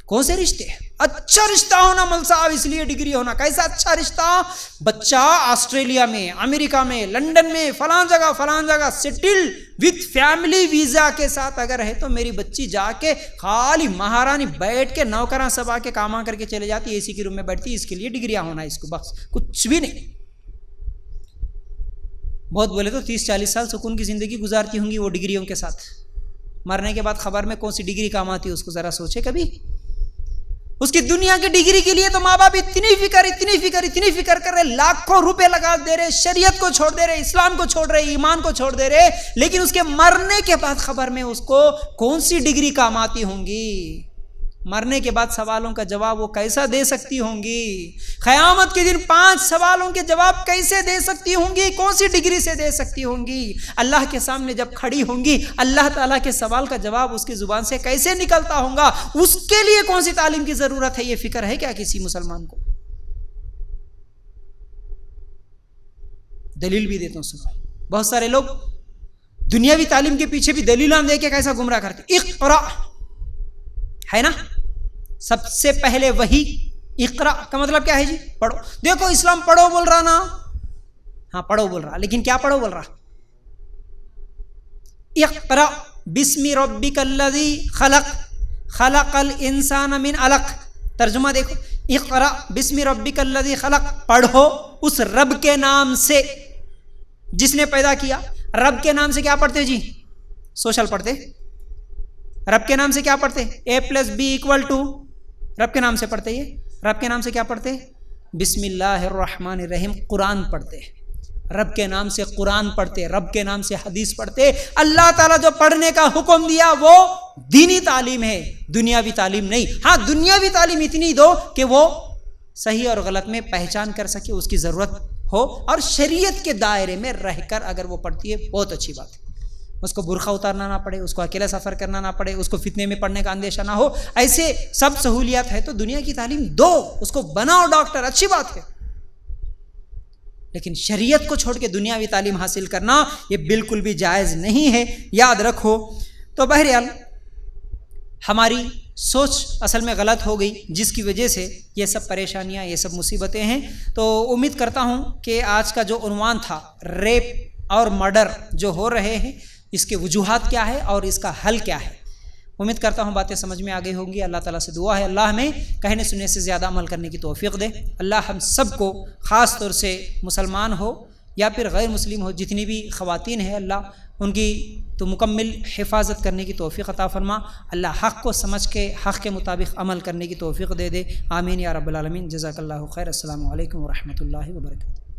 [SPEAKER 1] کون سے رشتے؟ اچھا رشتہ ہونا ملصاحب اس لیے ڈگری ہونا۔ کیسا اچھا رشتہ؟ بچہ آسٹریلیا میں، امریکہ میں، لندن میں، فلان جگہ سیٹل وتھ فیملی ویزا کے ساتھ اگر ہے تو میری بچی جا کے خالی مہارانی بیٹھ کے نوکراں سب آ کے کام کر کے چلے جاتی، اے سی کی روم میں بیٹھتی، اس کے لیے ڈگریاں ہونا ہے اس کو، بس کچھ بھی نہیں۔ بہت بولے تو 30-40 سال سکون کی زندگی گزارتی ہوں گی وہ ڈگریوں کے ساتھ، مرنے کے بعد خبر میں کون سی ڈگری کام آتی ہے اس کو ذرا سوچے کبھی۔ اس کی دنیا کی ڈگری کے لیے تو ماں باپ اتنی فکر کر رہے، لاکھوں روپے لگا دے رہے، شریعت کو چھوڑ دے رہے، اسلام کو چھوڑ رہے، ایمان کو چھوڑ دے رہے، لیکن اس کے مرنے کے بعد خبر میں اس کو کون سی ڈگری کام آتی ہوں گی، مرنے کے بعد سوالوں کا جواب وہ کیسا دے سکتی ہوں گی، قیامت کے دن 5 سوالوں کے جواب کیسے دے سکتی ہوں گی، کون سی ڈگری سے دے سکتی ہوں گی، اللہ کے سامنے جب کھڑی ہوں گی اللہ تعالیٰ کے سوال کا جواب اس کی زبان سے کیسے نکلتا ہوگا، اس کے لیے کون سی تعلیم کی ضرورت ہے، یہ فکر ہے کیا کسی مسلمان کو؟ دلیل بھی دیتا ہوں سنو، بہت سارے لوگ دنیاوی تعلیم کے پیچھے بھی دلیلاں دے کے کیسا گمراہ کرتے، اقرا ہے نا، سب سے پہلے وہی، اقرا کا مطلب کیا ہے جی؟ پڑھو، دیکھو اسلام پڑھو بول رہا نا، ہاں پڑھو بول رہا، لیکن کیا پڑھو بول رہا؟ اقرا بسم ربک الذی خلق خلق الانسان من علق، ترجمہ دیکھو، اقرا بسم ربک الذی خلق، پڑھو اس رب کے نام سے جس نے پیدا کیا۔ رب کے نام سے کیا پڑھتے جی؟ سوشل پڑھتے، رب کے نام سے کیا پڑھتے؟ A+B=، رب کے نام سے پڑھتے، یہ رب کے نام سے کیا پڑھتے؟ بسم اللہ الرحمن الرحیم، قرآن پڑھتے، رب کے نام سے قرآن پڑھتے، رب کے نام سے حدیث پڑھتے۔ اللہ تعالیٰ جو پڑھنے کا حکم دیا وہ دینی تعلیم ہے، دنیاوی تعلیم نہیں۔ ہاں دنیاوی تعلیم اتنی دو کہ وہ صحیح اور غلط میں پہچان کر سکے، اس کی ضرورت ہو، اور شریعت کے دائرے میں رہ کر اگر وہ پڑھتی ہے بہت اچھی بات ہے، اس کو برقع اتارنا نہ پڑے، اس کو اکیلا سفر کرنا نہ پڑے، اس کو فتنے میں پڑھنے کا اندیشہ نہ ہو، ایسے سب سہولیات ہے تو دنیا کی تعلیم دو، اس کو بناؤ ڈاکٹر، اچھی بات ہے، لیکن شریعت کو چھوڑ کے دنیاوی تعلیم حاصل کرنا یہ بالکل بھی جائز نہیں ہے، یاد رکھو۔ تو بہرحال ہماری سوچ اصل میں غلط ہو گئی، جس کی وجہ سے یہ سب پریشانیاں، یہ سب مصیبتیں ہیں۔ تو امید کرتا ہوں کہ آج کا جو عنوان تھا ریپ اور مرڈر جو ہو رہے ہیں، اس کے وجوہات کیا ہے اور اس کا حل کیا ہے، امید کرتا ہوں باتیں سمجھ میں آ گئی ہوں گی۔ اللہ تعالیٰ سے دعا ہے اللہ ہمیں کہنے سننے سے زیادہ عمل کرنے کی توفیق دے۔ اللہ ہم سب کو، خاص طور سے مسلمان ہو یا پھر غیر مسلم ہو، جتنی بھی خواتین ہیں اللہ ان کی تو مکمل حفاظت کرنے کی توفیق عطا فرما۔ اللہ حق کو سمجھ کے حق کے مطابق عمل کرنے کی توفیق دے دے، آمین یا رب العالمین۔ جزاک اللہ خیر۔ السلام علیکم ورحمۃ اللہ وبرکاتہ۔